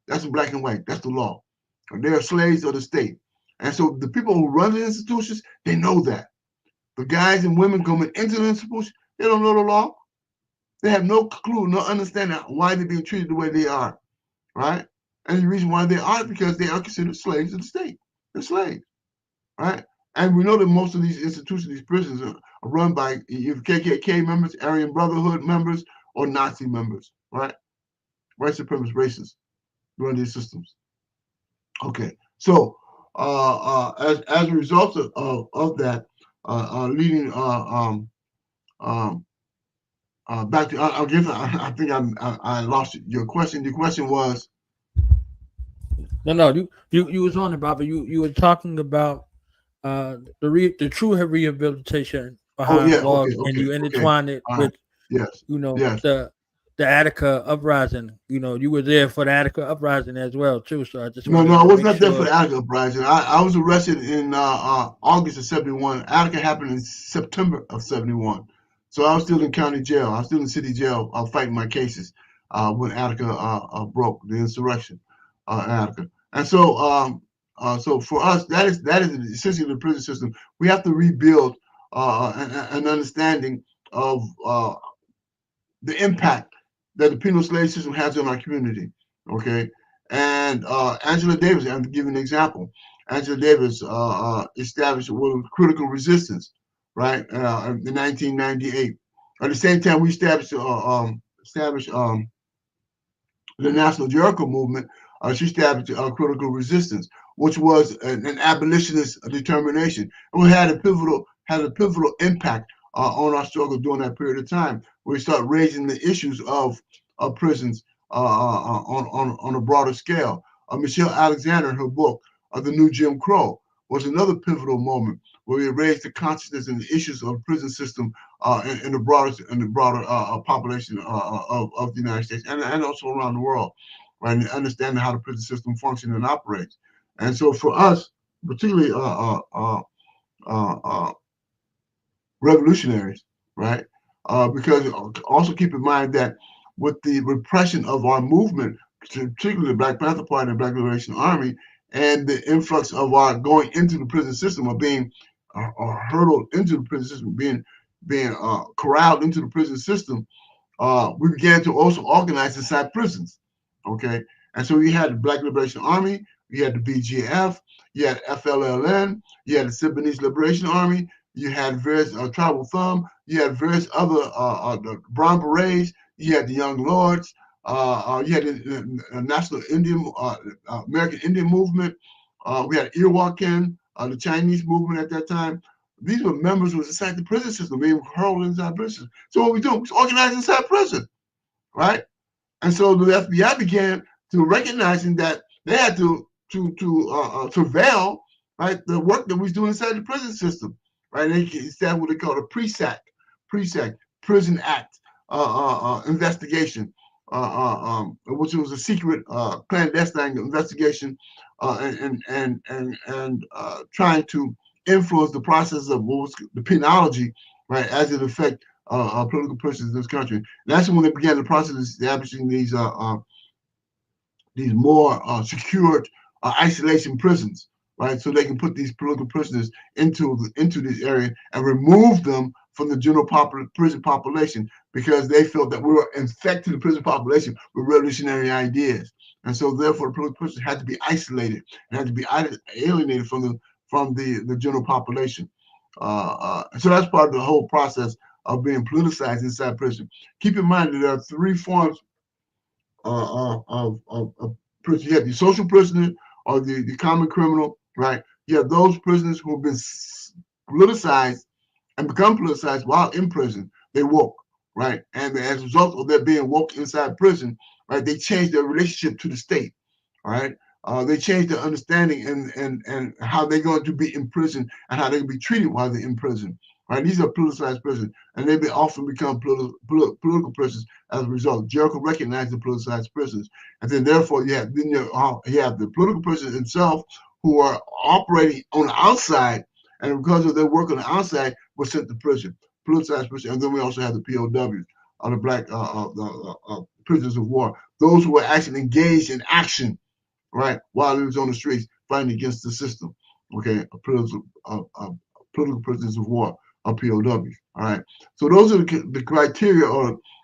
That's in black and white. That's the law. They are slaves of the state. And so the people who run the institutions, they know that. The guys and women coming into the institution, they don't know the law. They have no clue, no understanding why they're being treated the way they are, right? And the reason why they are because they are considered slaves of the state. They're slaves, right? And we know that most of these institutions, these prisons, are run by either KKK members, Aryan Brotherhood members, or Nazi members, right? White supremacist racists run these systems. Okay, so as a result of that, leading back to, I think I lost your question. Your question was. No, you was on about, but you were talking about the true rehabilitation behind laws, and you intertwined it with yes, the Attica uprising. You were there for the Attica uprising as well too. So I just no, I was not there for the Attica uprising. I was arrested in August of '71. Attica happened in September of '71. So I was still in county jail. I was still in city jail fighting my cases when Attica broke the insurrection in Attica. And so so for us, that is essentially the prison system. We have to rebuild an understanding of the impact that the penal slave system has on our community. Okay, and Angela Davis, I'm giving an example. Angela Davis established critical resistance, right, in 1998. At the same time, we established the National Jericho Movement. She established critical resistance, which was an abolitionist determination, and we had a pivotal impact on our struggle during that period of time. We start raising the issues of prisons on a broader scale. Michelle Alexander, in her book, The New Jim Crow, was another pivotal moment where we raised the consciousness and the issues of the prison system in the broader population of the United States and also around the world, right? And understanding how the prison system functions and operates. And so for us, particularly revolutionaries, right? Because also keep in mind that with the repression of our movement, particularly the Black Panther Party and Black Liberation Army, and the influx of our going into the prison system, or being hurdled into the prison system, being corralled into the prison system, we began to also organize inside prisons. Okay, and so you had the Black Liberation Army, you had the BGF, you had FLLN, you had the Sudanese Liberation Army, you had various Tribal Thumb, you had various other the Brown Berets, you had the Young Lords, you had the National American Indian Movement, we had Irwakin, the Chinese movement at that time. These were members who was inside the prison system, being hurled inside prison. So what we do, we organize inside prison, right? And so the FBI began to recognizing that they had to surveil, right, the work that we was doing inside the prison system, right? And they established what they call a PRESAC, Prison Act investigation, which was a secret clandestine investigation, and trying to influence the process of what was the penology, right, as it affects political prisoners in this country. And that's when they began the process of establishing these more secured isolation prisons, right? So they can put these political prisoners into this area and remove them from the general prison population, because they felt that we were infecting the prison population with revolutionary ideas. And so therefore the political prisoners had to be isolated and had to be alienated from the general population. So that's part of the whole process of being politicized inside prison. Keep in mind that there are three forms of prison. You have the social prisoner or the common criminal, right? You have those prisoners who have been politicized and become politicized while in prison. They woke, right? And as a result of their being woke inside prison, right, they change their relationship to the state, all right? They change their understanding and how they're going to be in prison and how they can be treated while they're in prison. Right? These are politicized prisons, and they often become political prisons as a result. Jericho recognized the politicized prisons, and then therefore you have the political prisoners themselves who are operating on the outside, and because of their work on the outside, were sent to prison, politicized prison. And then we also have the POWs, the black prisoners of war, those who were actually engaged in action, right, while he was on the streets fighting against the system. Okay, political prisoners of war, or POWs. All right. So those are the criteria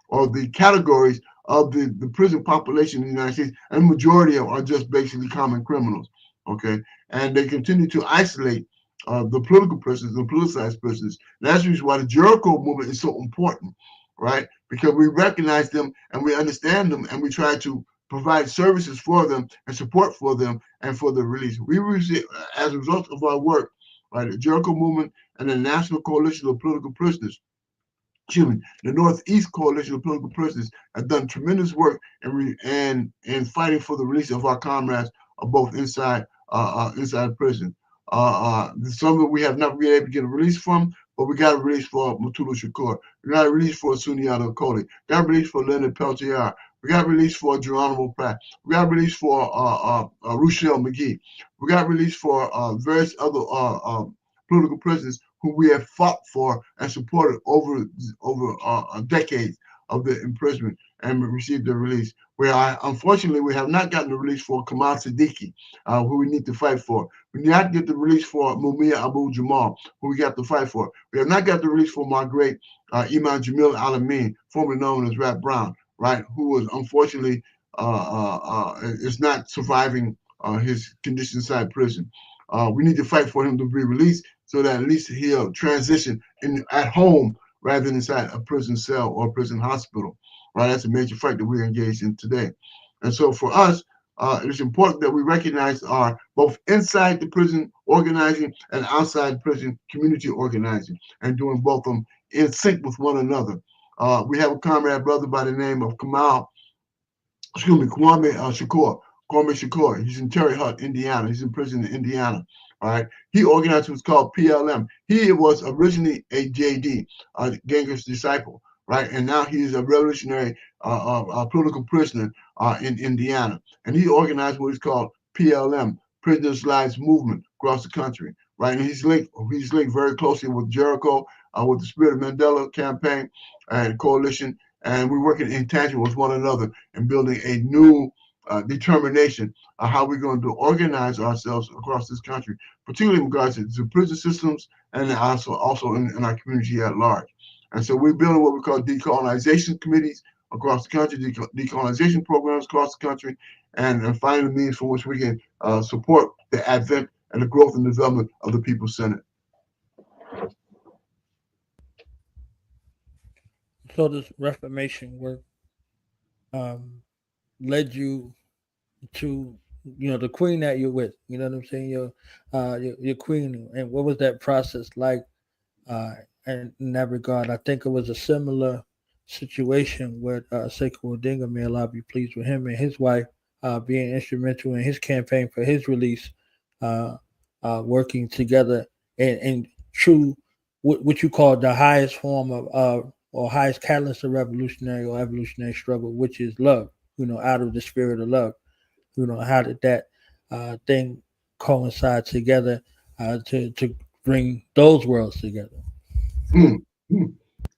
or the categories of the prison population in the United States, and the majority of them are just basically common criminals. Okay, and they continue to isolate the political prisoners, the politicized prisoners. And that's the reason why the Jericho movement is so important, right? Because we recognize them and we understand them, and we try to provide services for them and support for them and for the release. We receive, as a result of our work, right, the Jericho Movement and the National Coalition of Political Prisoners, the Northeast Coalition of Political Prisoners, have done tremendous work in fighting for the release of our comrades, both inside prison. Some of we have not been able to get a release from, but we got a release for Mutulu Shakur. We got a release for Sundiata Acoli. Got a release for Leonard Peltier. We got released for Geronimo Pratt. We got released for Rochelle McGee. We got released for various other political prisoners who we have fought for and supported over decades of their imprisonment and received their release. Unfortunately, we have not gotten the release for Kamal Siddiqui, who we need to fight for. We did not get the release for Mumia Abu Jamal, who we got to fight for. We have not got the release for my great Imam Jamil Alameen, formerly known as Rat Brown, right, who was unfortunately is not surviving his condition inside prison. We need to fight for him to be released so that at least he'll transition at home rather than inside a prison cell or a prison hospital. Right, that's a major fight that we're engaged in today. And so for us, it's important that we recognize our both inside the prison organizing and outside prison community organizing, and doing both of them in sync with one another. We have a comrade brother by the name of Kwame Shakur. Kwame Shakur. He's in Terre Haute, Indiana. He's in prison in Indiana. All right. He organized what's called PLM. He was originally a JD, Genghis disciple, right? And now he's a revolutionary political prisoner in Indiana. And he organized what is called PLM, Prisoners' Lives Movement, across the country, right? And he's linked very closely with Jericho, with the Spirit of Mandela campaign and coalition. And we're working in tandem with one another and building a new determination of how we're going to organize ourselves across this country, particularly in regards to the prison systems and also in our community at large. And so we're building what we call decolonization committees across the country, decolonization programs across the country, and finding the means for which we can support the advent and the growth and development of the People's Senate. So this Reformation work led you to, the queen that you're with, you know what I'm saying, your queen, and what was that process like in that regard? I think it was a similar situation with Sekou Odinga, may Allah be pleased with him, and his wife being instrumental in his campaign for his release, working together in true what you call the highest form of or highest catalyst of revolutionary or evolutionary struggle, which is love, out of the spirit of love. How did that thing coincide together to bring those worlds together?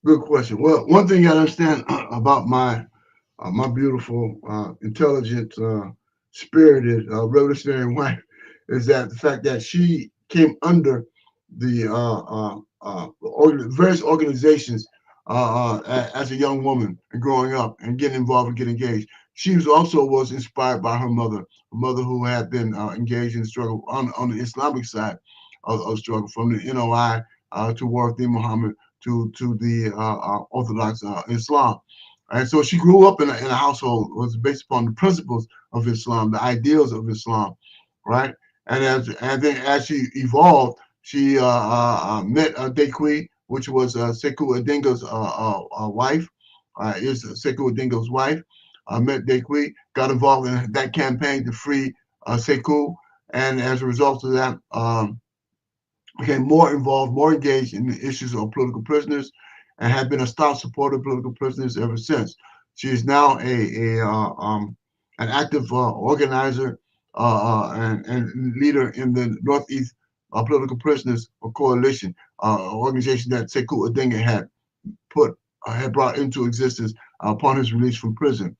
Good question. Well, one thing you gotta understand about my beautiful, intelligent, spirited revolutionary wife is that the fact that she came under the various organizations as a young woman and growing up and getting involved and getting engaged. She was inspired by her mother, who had been engaged in the struggle on the Islamic side of struggle, from the NOI to War of Muhammad to the Orthodox Islam. And so she grew up in a household was based upon the principles of Islam, the ideals of Islam, right? And then as she evolved, she met Dekwe, which was Sekou Odinga's wife, is Sekou Odinga's wife. Met Dekwe, got involved in that campaign to free Sekou, and as a result of that, became more involved, more engaged in the issues of political prisoners, and had been a staunch supporter of political prisoners ever since. She is now an active organizer and leader in the Northeast Political Prisoners Coalition, organization that Sekou Odinga had brought into existence upon his release from prison.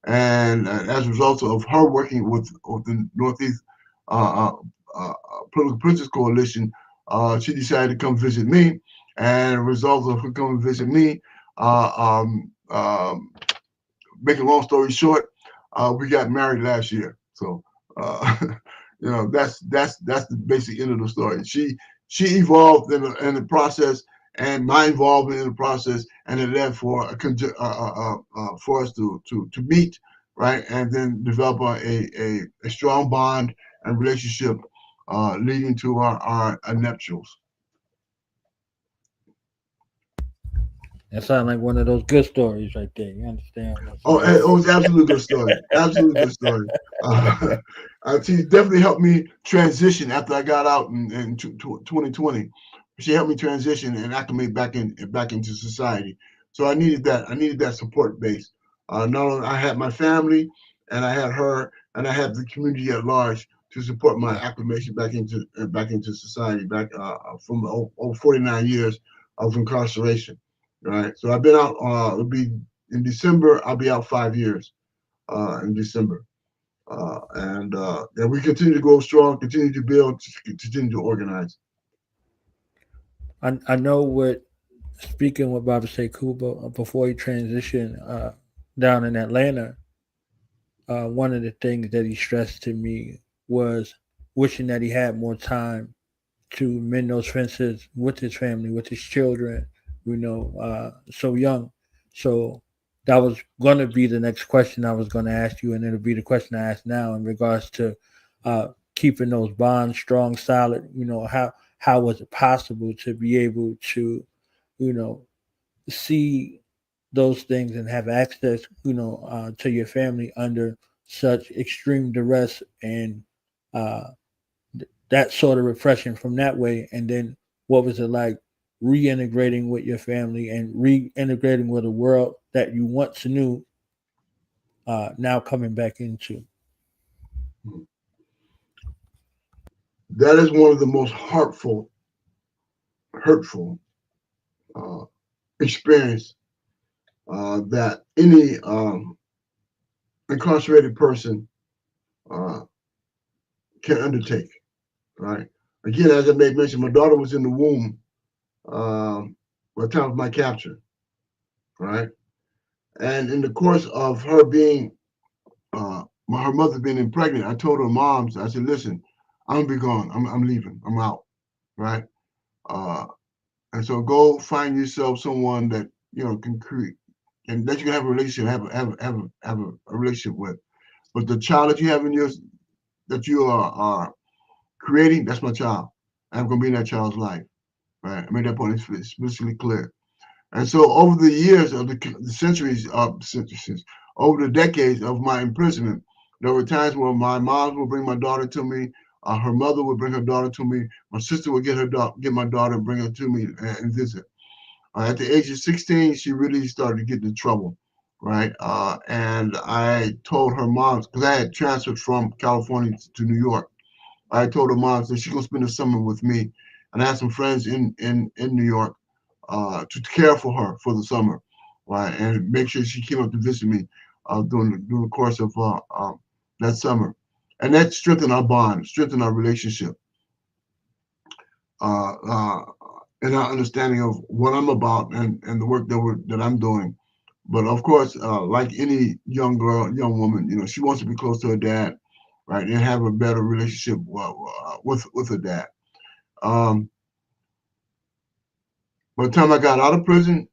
And as a result of her working with the Northeast Political Prisoners Coalition, she decided to come visit me. And as a result of her coming to visit me, make a long story short, we got married last year. So, that's the basic end of the story. She evolved in the process, and my involvement in the process, and it led for for us to meet, right, and then develop a strong bond and relationship, leading to our nuptials. That sounds like one of those good stories right there. You understand? Oh, it was absolutely good story. Absolutely good story. She definitely helped me transition after I got out in 2020. She helped me transition and acclimate back into society. So I needed that. I needed that support base. Not only I had my family, and I had her, and I had the community at large to support my acclimation back into society. Back from over 49 years of incarceration. Right. So I've been out. It'll be in December. I'll be out 5 years in December, and we continue to grow strong, continue to build, continue to organize. I know what, speaking with Baba Sekou before he transitioned down in Atlanta, one of the things that he stressed to me was wishing that he had more time to mend those fences with his family, with his children, so young. So that was going to be the next question I was going to ask you, and it'll be the question I ask now in regards to keeping those bonds strong, solid. How was it possible to be able to, see those things and have access, to your family under such extreme duress, and uh, that sort of refreshing from that way. And then what was it like reintegrating with your family and reintegrating with a world that you once knew, now coming back into? That is one of the most hurtful experience that any incarcerated person can undertake. Right. Again, as I made mention, my daughter was in the womb at the time of my capture. Right. And in the course of her being, her mother being impregnant, I told her moms, I said, listen, I'm gonna be gone. I'm leaving. I'm out. Right. And so go find yourself someone that can create and that you can have a relationship, have a relationship with. But the child that you have in yours, that you are creating, that's my child. I'm gonna be in that child's life. Right. I made that point explicitly clear. And so over the years of the centuries, over the decades of my imprisonment, there were times when my mom would bring my daughter to me, her mother would bring her daughter to me, my sister would get my daughter and bring her to me and visit. At the age of 16, she really started to get into trouble, right? And I told her mom, because I had transferred from California to New York, I told her mom that she's gonna spend the summer with me, and I had some friends in New York to care for her for the summer, right, and make sure she came up to visit me during the course of that summer, and that strengthened our bond, strengthened our relationship, and our understanding of what I'm about and the work that I'm doing. But of course, like any young girl, young woman, you know, she wants to be close to her dad, right, and have a better relationship with her dad. By the time I got out of prison,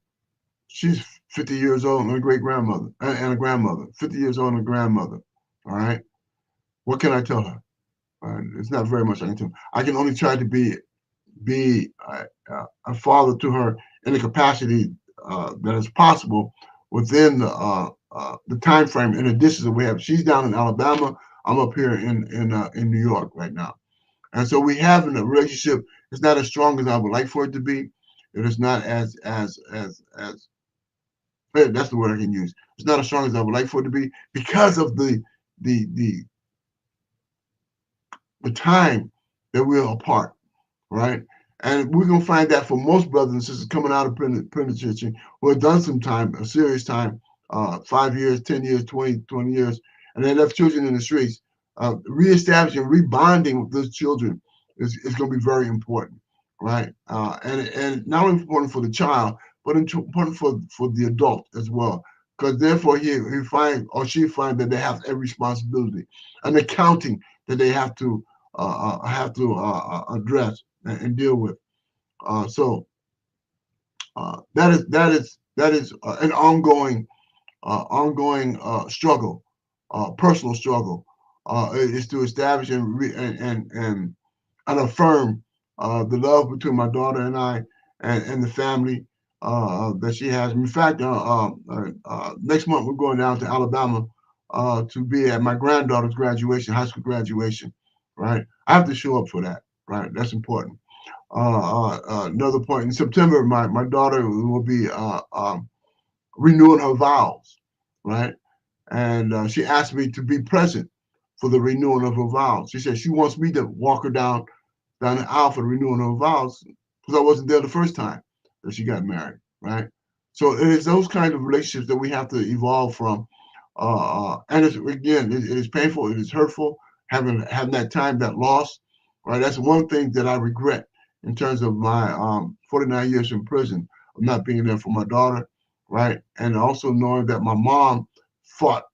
she's 50 years old and a great grandmother and a grandmother. 50 years old and a grandmother. All right. What can I tell her? It's not very much I can tell her. I can only try to be a father to her in the capacity that is possible within the time frame and the distance that we have. She's down in Alabama. I'm up here in New York right now, and so we have a relationship. It's not as strong as I would like for it to be. It is not as that's the word I can use. It's not as strong as I would like for it to be because of the time that we're apart, right? And we're gonna find that for most brothers and sisters coming out of penitentiary who have done some time, a serious time, 5 years, 10 years, 20 years, and they left children in the streets. Reestablishing, rebonding with those children is going to be very important, right? And not only important for the child, but important for the adult as well, because therefore he find or she find that they have a responsibility, an accounting that they have to address and deal with. So that is an ongoing struggle, personal struggle, is to establish and affirm the love between my daughter and I and the family that she has. In fact, next month we're going down to Alabama to be at my granddaughter's graduation, high school graduation. Right, I have to show up for that. Right, that's important. Another point in September, my daughter will be renewing her vows, right? And she asked me to be present for the renewing of her vows. She said she wants me to walk her down the aisle for the renewing of her vows because I wasn't there the first time that she got married, right? So it is those kind of relationships that we have to evolve from. And it is painful, it is hurtful having that time, that loss, right? That's one thing that I regret in terms of my 49 years in prison of not being there for my daughter, right? And also knowing that my mom fought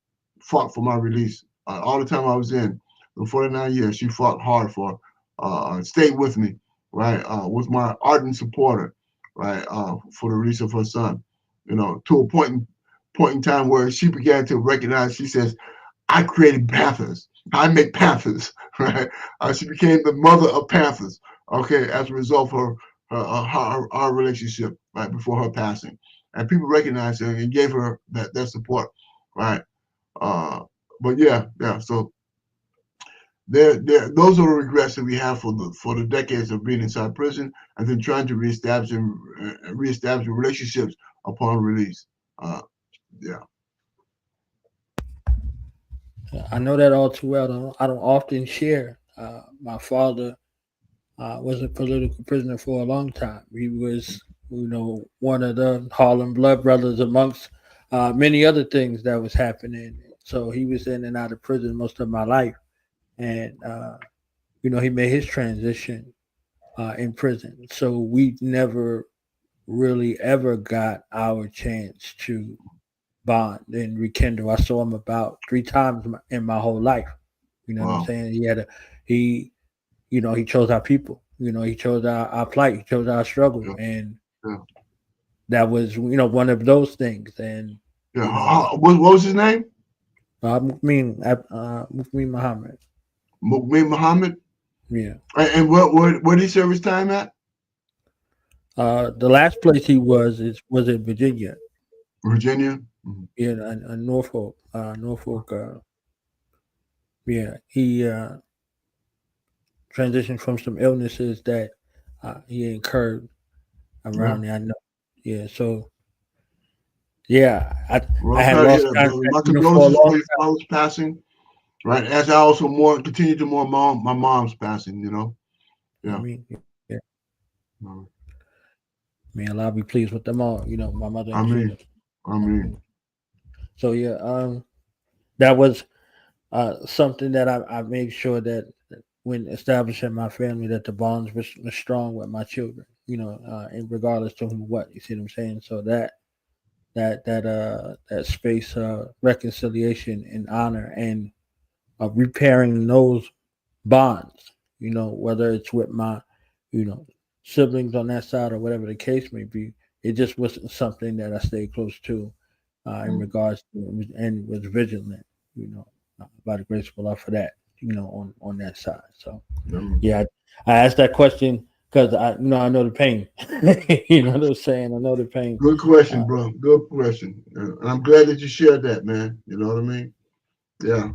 for my release all the time I was in the 49 years. She fought hard for, stayed with me, right? Was my ardent supporter, right? For the release of her son, you know, to a point in time where she began to recognize. She says, "I created Panthers. I make Panthers." Right? She became the mother of Panthers. Okay, as a result of our relationship right before her passing, and people recognized her and gave her that support, right? But yeah. So those are the regrets that we have for the decades of being inside prison, and then trying to reestablish relationships upon release. Yeah. I know that all too well. I don't often share. My father was a political prisoner for a long time. He was, one of the Harlem Blood Brothers amongst many other things that was happening. So he was in and out of prison most of my life, and he made his transition in prison. So we never really ever got our chance to bond and rekindle. I saw him about 3 times in my whole life. You know what I'm Wow. saying? He he chose our people. He chose our plight. He chose our struggle, Yeah. and Yeah. that was one of those things. And Yeah. What was his name? Mukmin Muhammad. Mukmin Muhammad. Yeah. And where did he serve his time at? The last place he was in Virginia. Virginia. Mm-hmm. Yeah, in Norfolk. Norfolk. Yeah, he transitioned from some illnesses that he incurred around there. I know. Yeah, so yeah, Well, I I'm had sorry to lost hear that, brother. contact My for a condolences long for your father's passing. Right. As I also continue to mourn my mom's passing. time. I Yeah. mean, yeah, Mm. man, I'll be pleased with them all. My mother I and mean. father. I mean. So yeah, that was something that I made sure that when establishing my family, that the bonds was strong with my children, and regardless to whom what, you see what I'm saying? So that space reconciliation and honor and repairing those bonds, whether it's with my, you know, siblings on that side or whatever the case may be. It just wasn't something that I stayed close to in regards to and was vigilant, by the grace of Allah for that, on that side. So yeah, I asked that question because I know the pain. You know what I'm saying? I know the pain. Good question, bro. Good question. And I'm glad that you shared that, man. You know what I mean? Yeah.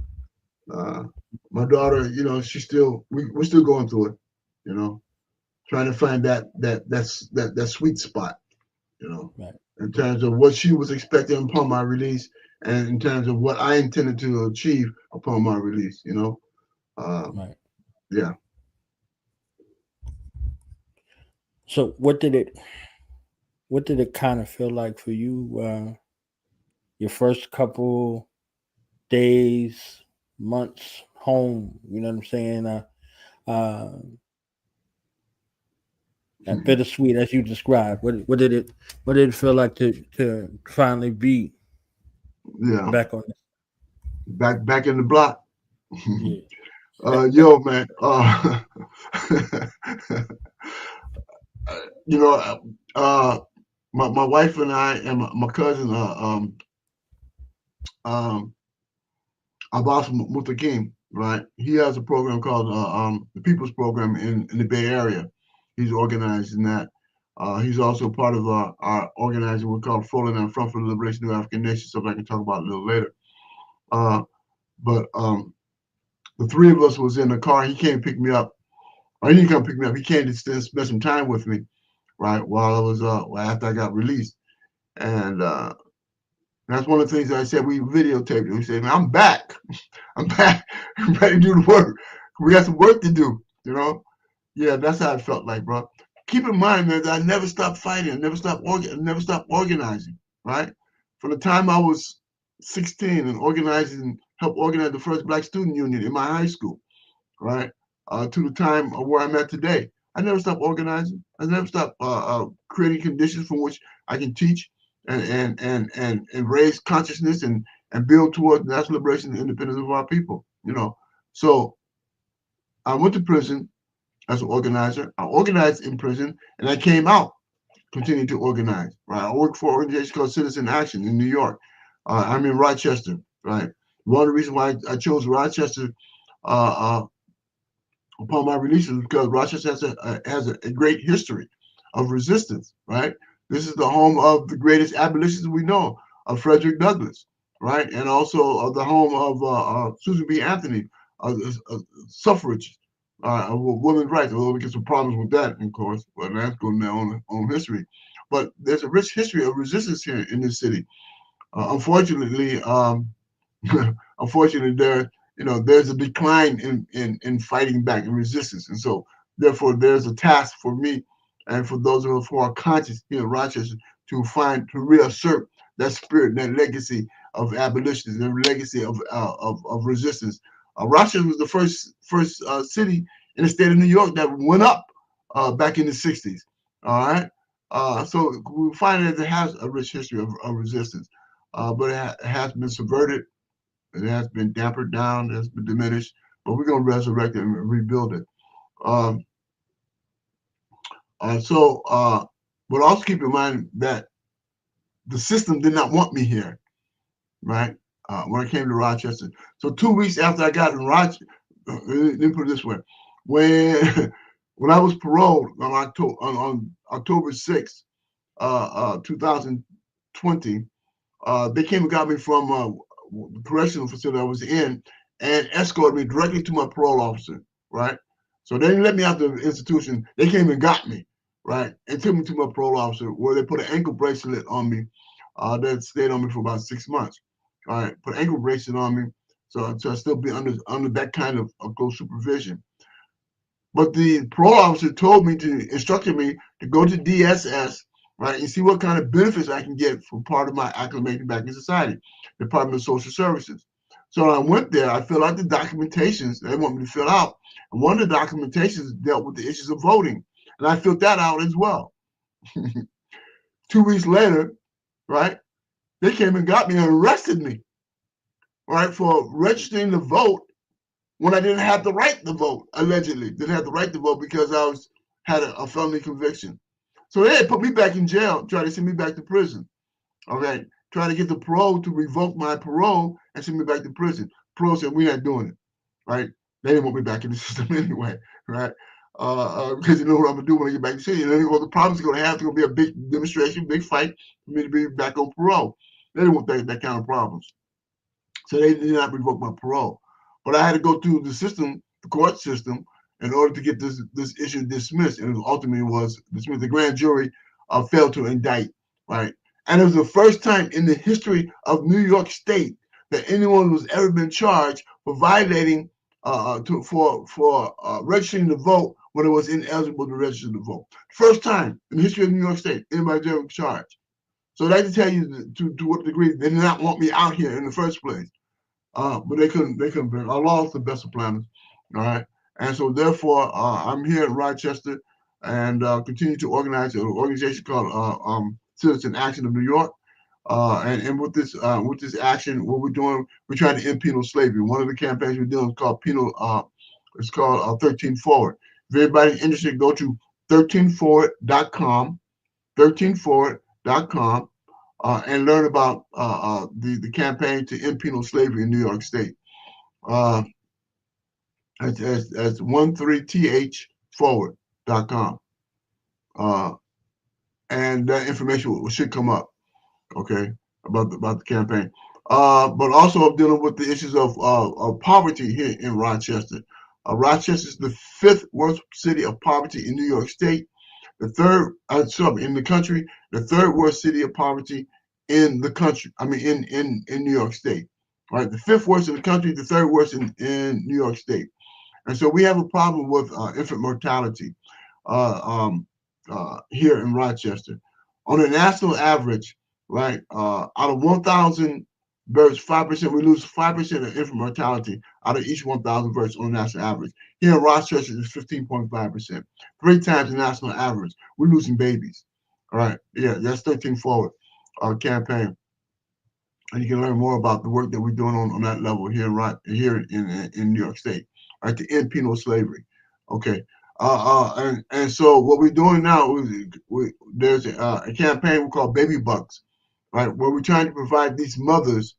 My daughter, she's still we're still going through it, trying to find that sweet spot, Right. in terms of what she was expecting upon my release, and in terms of what I intended to achieve upon my release. Right. Yeah. So what did it kind of feel like for you? Your first couple days, months home. You know what I'm saying? That bittersweet, as you described. What did it feel like to finally be Yeah. back on? Back in the block. Yeah. Yo, man. My wife and I and my cousin, Abbas Muntaqim, right? He has a program called the People's Program in the Bay Area. He's organizing that. He's also part of our organizing we call Falling and Front for the Liberation of African Nations, something I can talk about a little later. But the three of us was in the car. He came to pick me up. Or he didn't come pick me up. He came to spend some time with me, right? While I was after I got released. And that's one of the things that I said. We videotaped it. We said, "Man, I'm back. I'm back. I'm ready to do the work. We got some work to do." Yeah, that's how it felt like, bro. Keep in mind, man, that I never stopped fighting. I never stopped organizing. Right? From the time I was 16 and helped organize the first Black Student Union in my high school, right? To the time of where I'm at today, I never stopped organizing. I never stopped creating conditions from which I can teach and raise consciousness and build towards national liberation and independence of our people. So I went to prison as an organizer. I organized in prison, and I came out continuing to organize. Right, I worked for an organization called Citizen Action in New York. I'm in Rochester. Right, one of the reasons why I chose Rochester upon my release is because Rochester has a great history of resistance. Right, this is the home of the greatest abolitionists we know, of Frederick Douglass. Right, and also the home of Susan B. Anthony, suffrage. Women's rights, although we get some problems with that, of course, but that's going their own history. But there's a rich history of resistance here in this city. Unfortunately, there's a decline in fighting back and resistance, and so therefore there's a task for me and for those of us who are conscious here in Rochester to reassert that spirit, that legacy of abolition, the legacy of resistance. Rochester was the first city in the state of New York that went up back in the 60s. All right. So we find that it has a rich history of resistance, but it has been subverted. It has been dampered down. It has been diminished. But we're going to resurrect it and rebuild it. But also keep in mind that the system did not want me here, right? When I came to Rochester. So 2 weeks after I got in Rochester, let me put it this way. When I was paroled on October 6th, 2020, they came and got me from the correctional facility I was in and escorted me directly to my parole officer, right? So they didn't let me out of the institution. They came and got me, right? And took me to my parole officer where they put an ankle bracelet on me that stayed on me for about 6 months. All right, put an ankle bracelet on me so I still be under that kind of close supervision. But the parole officer instructed me to go to DSS, right, and see what kind of benefits I can get for part of my acclimation back in society, Department of Social Services. So I went there, I filled out the documentations they want me to fill out. And one of the documentations dealt with the issues of voting. And I filled that out as well. 2 weeks later, right, they came and got me and arrested me, right, for registering to vote when I didn't have the right to vote, allegedly. Didn't have the right to vote because I had a felony conviction. So they had put me back in jail, tried to send me back to prison. Okay, trying to get the parole to revoke my parole and send me back to prison. Parole said, we're not doing it, right? They didn't want me back in the system anyway, right? Because you know what I'm gonna do when I get back to the city. And then the problem's gonna have to be a big demonstration, big fight for me to be back on parole. They didn't want that kind of problems. So they did not revoke my parole. But I had to go through the system, the court system, in order to get this issue dismissed. And it ultimately was dismissed. The grand jury failed to indict, right? And it was the first time in the history of New York State that anyone was ever been charged for violating for registering to vote when it was ineligible to register to vote. First time in the history of New York State anybody ever charged. So that to tell you to what degree they did not want me out here in the first place. But they couldn't bring our laws the best of planners. All right. And so therefore I'm here in Rochester and continue to organize an organization called Citizen Action of New York. And with this action, what we're doing, we're trying to end penal slavery. One of the campaigns we're doing is called it's called 13 Forward. If anybody's interested, go to 13forward.com, 13forward.com, and learn about the campaign to end penal slavery in New York State. That's 13thforward.com. And that information should come up, okay, about the campaign. But also I'm dealing with the issues of poverty here in Rochester. Rochester is the 5th worst city of poverty in New York State. The third, in the country, the 3rd worst city of poverty in the country. I mean, in New York State, right? The 5th worst in the country, the 3rd worst in New York State. And so we have a problem with infant mortality here in Rochester. On a national average, right, out of 1,000 births, 5%, we lose 5% of infant mortality out of each 1,000 births on a national average. Here in Rochester, it's 15.5%, 3 times the national average. We're losing babies. All right, yeah, that's 13 Forward campaign. And you can learn more about the work that we're doing on that level here in New York State, right, to end penal slavery. Okay. And so what we're doing now is there's a campaign we call Baby Bucks, right, where we're trying to provide these mothers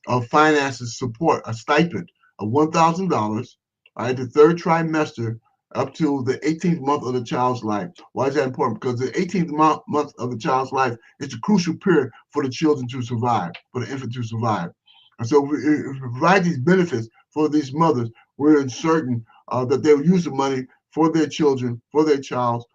of finances support, a stipend of $1,000, right, the 3rd trimester up to the 18th month of the child's life. Why is that important? Because the 18th month of the child's life is a crucial period for the children to survive, for the infant to survive. And so if we provide these benefits for these mothers, we're certain that they'll use the money for their children, for their child's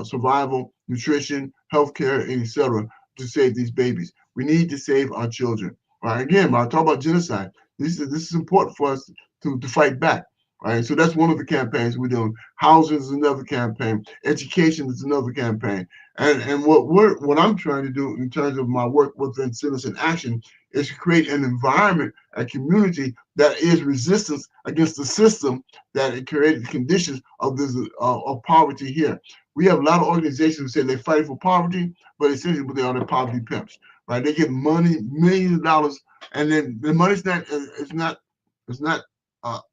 survival, nutrition, healthcare, etc., to save these babies. We need to save our children. Right? Again, when I talk about genocide, this is important for us to fight back. Right? So that's one of the campaigns we're doing. Housing is another campaign. Education is another campaign. And what I'm trying to do in terms of my work within Citizen Action is to create an environment, a community that is resistance against the system that it created conditions of this of poverty here. We have a lot of organizations who say they fight for poverty, but essentially they are the poverty pimps. Right? They get money, millions of dollars, and then the money's not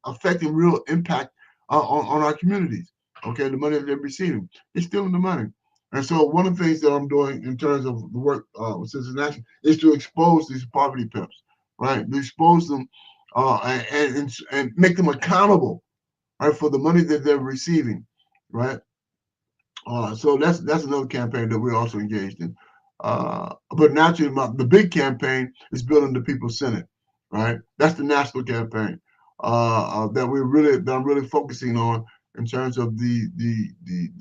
affecting real impact on our communities. Okay, the money that they're receiving, they're stealing the money. And so one of the things that I'm doing in terms of the work with Citizen Action is to expose these poverty pimps, right? To expose them and make them accountable, right, for the money that they're receiving, right? So that's another campaign that we're also engaged in. But naturally, the big campaign is building the People's Senate, right? That's the national campaign that I'm really focusing on in terms of the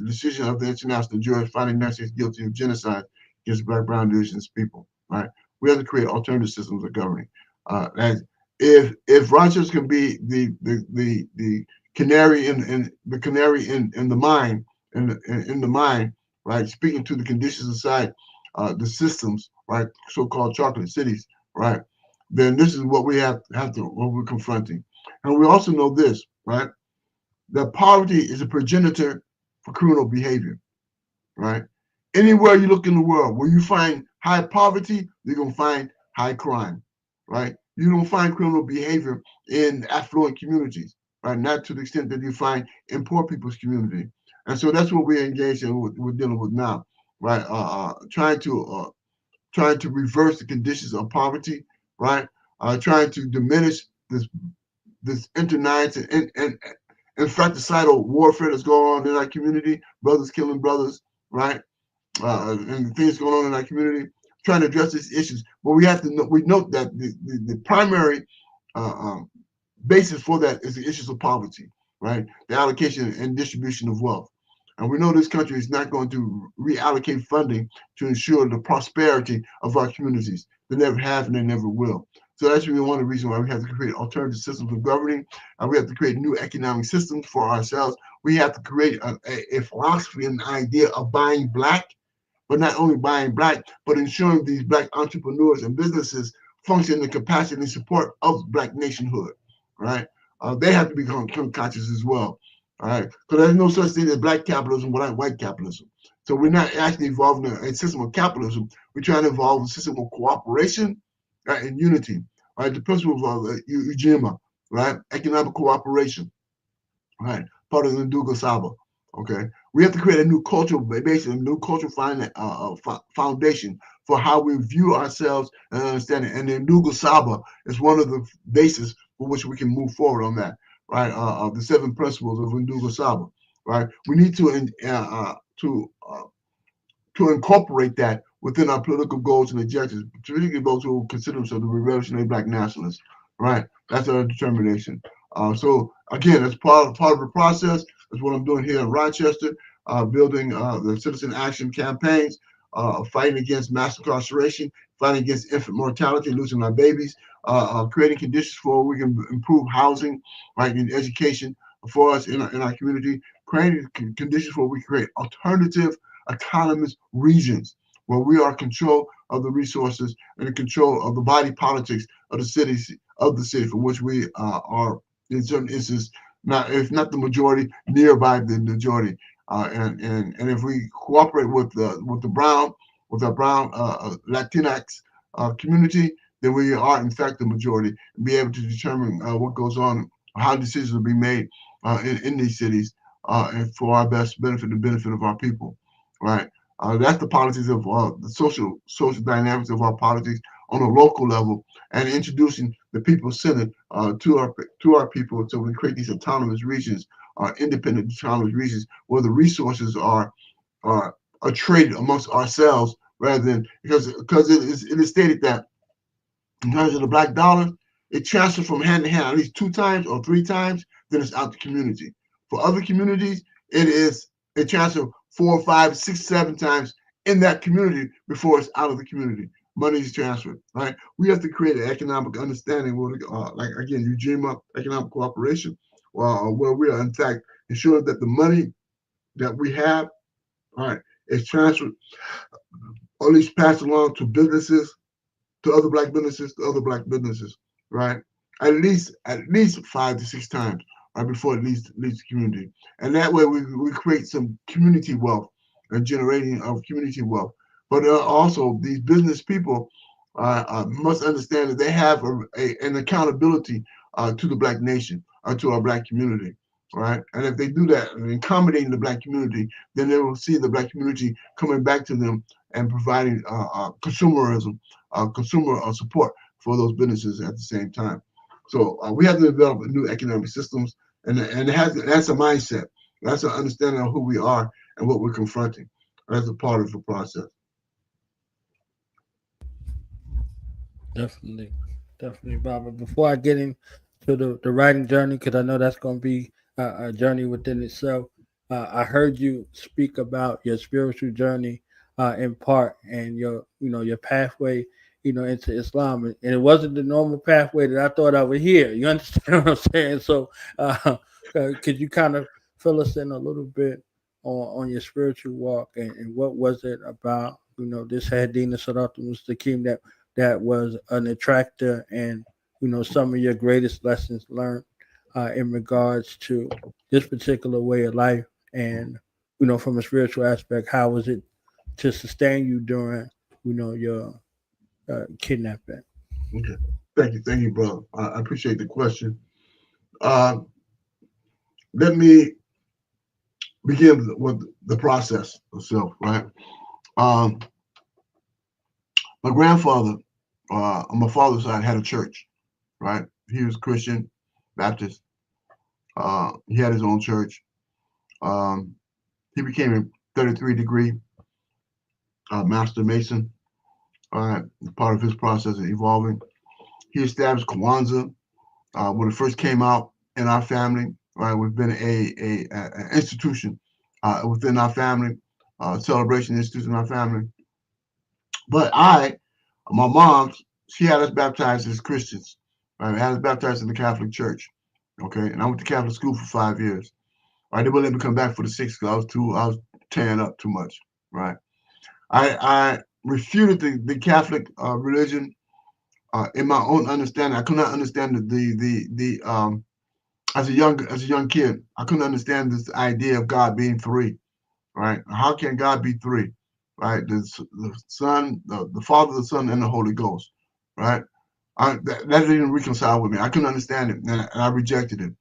decision of the international jury finding the United States guilty of genocide against Black, Brown, Indigenous people, right? We have to create alternative systems of governing. And if Rochester can be the canary in the mine, in the mind, right, speaking to the conditions inside the systems, right, so-called chocolate cities, right, then this is what we have to what we're confronting. And we also know this, right? That poverty is a progenitor for criminal behavior, right? Anywhere you look in the world, where you find high poverty, you're gonna find high crime, right? You don't find criminal behavior in affluent communities, right? Not to the extent that you find in poor people's community. And so that's what we're engaged in. We're dealing with now, right? Trying to reverse the conditions of poverty, right? Trying to diminish this internight and fratricidal warfare that's going on in our community, brothers killing brothers, right? And things going on in our community, trying to address these issues. But we have to we note that the primary uh, um, basis for that is the issues of poverty, right? The allocation and distribution of wealth. And we know this country is not going to reallocate funding to ensure the prosperity of our communities. They never have and they never will. So that's really one of the reasons why we have to create alternative systems of governing. We have to create new economic systems for ourselves. We have to create a philosophy and idea of buying black, but not only buying black, but ensuring these black entrepreneurs and businesses function in the capacity and support of black nationhood, right? They have to become conscious as well, all right? So there's no such thing as black capitalism without white capitalism. So we're not actually involved in a system of capitalism. We're trying to involve a system of cooperation, right, and unity, right? The principle of UJIMA, right? Economic cooperation, right? Part of the Nduga Saba, okay? We have to create a new cultural base, a new cultural foundation for how we view ourselves and understand it. And the Nduga Saba is one of the bases for which we can move forward on that, right? The 7 principles of Nduga Saba, right? We need to incorporate that within our political goals and objectives, particularly those who consider themselves the revolutionary black nationalists, right? That's our determination. So again, as part of the process, is what I'm doing here in Rochester, building the citizen action campaigns, fighting against mass incarceration, fighting against infant mortality, losing our babies, creating conditions for we can improve housing, right, and education for us in our community, creating conditions where we create alternative autonomous regions where we are in control of the resources and in control of the body politics of the city for which we are in certain instances, not if not the majority, nearby the majority. And if we cooperate with our brown Latinx community, then we are in fact the majority and be able to determine what goes on, how decisions will be made in these cities, and for our best benefit, the benefit of our people, right? That's the politics of the social dynamics of our politics on a local level, and introducing the people-centered to our people, so we create these autonomous regions, independent autonomous regions, where the resources are traded amongst ourselves, rather than because it is stated that in terms of the black dollar, it transfers from hand to hand at least 2 times or 3 times, then it's out the community. For other communities, it transfers 4, 5, 6, 7 times in that community before it's out of the community. Money is transferred, right? We have to create an economic understanding, like again, you dream up economic cooperation, where we are in fact ensuring that the money that we have, all right, is transferred, or at least passed along to businesses, to other black businesses, right? At least 5 to 6 times, right, before it leaves the community. And that way we create some community wealth and generating of community wealth. But also these business people must understand that they have an accountability to the black nation, to our black community, right? And if they do that and accommodating the black community, then they will see the black community coming back to them and providing consumerism, consumer support for those businesses at the same time. So we have to develop new economic systems, and that's a mindset. That's an understanding of who we are and what we're confronting. That's a part of the process. Definitely, definitely, Robert. Before I get into the writing journey, because I know that's going to be a journey within itself, I heard you speak about your spiritual journey in part, and your pathway, into Islam, and it wasn't the normal pathway that I thought I would hear. You understand what I'm saying? So, could you kind of fill us in a little bit on your spiritual walk, and what was it about this Hadina Salatul Mustaqim that that was an attractor, and some of your greatest lessons learned in regards to this particular way of life, and from a spiritual aspect, how was it to sustain you during your kidnapping? Okay, thank you, brother. I appreciate the question. Let me begin with the process itself, right? My grandfather, on my father's side, had a church, right? He was Christian, Baptist. He had his own church. He became a 33-degree master mason. Part of his process of evolving. He established Kwanzaa when it first came out in our family. Right, we've been an institution within our family, celebration institution in our family. But my mom, she had us baptized as Christians. Right, had us baptized in the Catholic Church. Okay, and I went to Catholic school for 5 years. Right, they wouldn't let me come back for the 6th because I was tearing up too much. Right, I refuted the Catholic religion in my own understanding. I could not understand the as a young kid, I couldn't understand this idea of God being three, right? How can God be three, right? The Son, the Father, the Son, and the Holy Ghost, right? That didn't reconcile with me. I couldn't understand it, and I rejected it.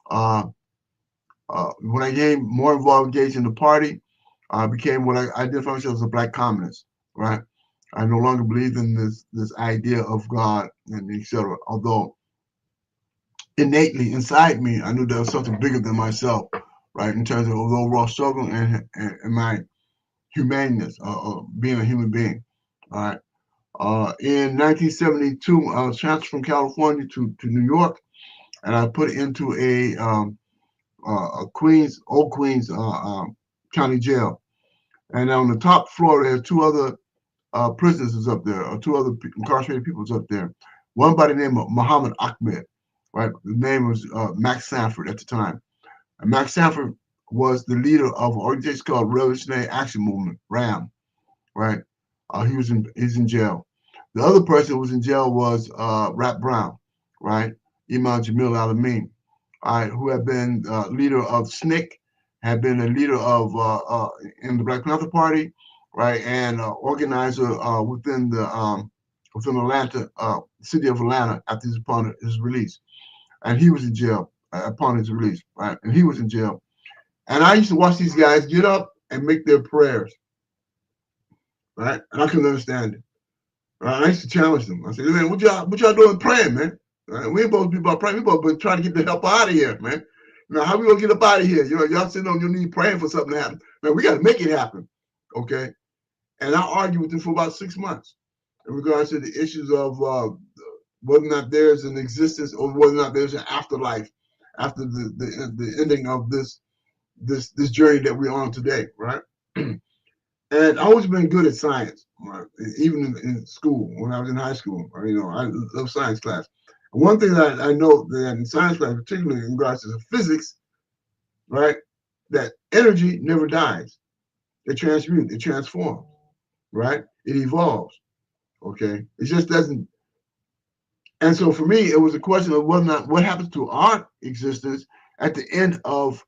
When I became more involved, engaged in the party, I became what I identify myself as a black communist, right? I no longer believed in this idea of God and etc. Although innately inside me, I knew there was something bigger than myself, right? In terms of the overall struggle and my humaneness, being a human being, all right? In 1972, I was transferred from California to New York, and I put into a old Queens County jail. And on the top floor, there's 2 other prisoners up there, or 2 other incarcerated people up there. One by the name of Muhammad Ahmed, right? The name was Max Sanford at the time. And Max Sanford was the leader of an organization called Revolutionary Action Movement, RAM, right? He's in jail. The other person who was in jail was Rat Brown, right? Imam Jamil Alameen, right? Who had been leader of SNCC, had been a leader of in the Black Panther Party, right? And organizer within Atlanta, city of Atlanta, upon his release. And he was in jail upon his release, right? And he was in jail. And I used to watch these guys get up and make their prayers, right? And I couldn't understand it. Right? I used to challenge them. I said, man, what y'all doing praying, man? Right? We ain't supposed to be about praying. We supposed to be trying to get the help out of here, man. How we gonna get up out of here? Y'all sitting on your knee praying for something to happen. Man, we got to make it happen, okay? And I argued with them for about 6 months in regards to the issues of whether or not there's an existence or whether or not there's an afterlife after the ending of this journey that we're on today, right? And I've always been good at science, right? Even in school, when I was in high school. I love science class. And one thing that I know that in science class, particularly in regards to physics, right, that energy never dies. It transmutes, it transforms, right? It evolves, okay? It just doesn't. And so for me, it was a question of whether or not what happens to our existence at the end of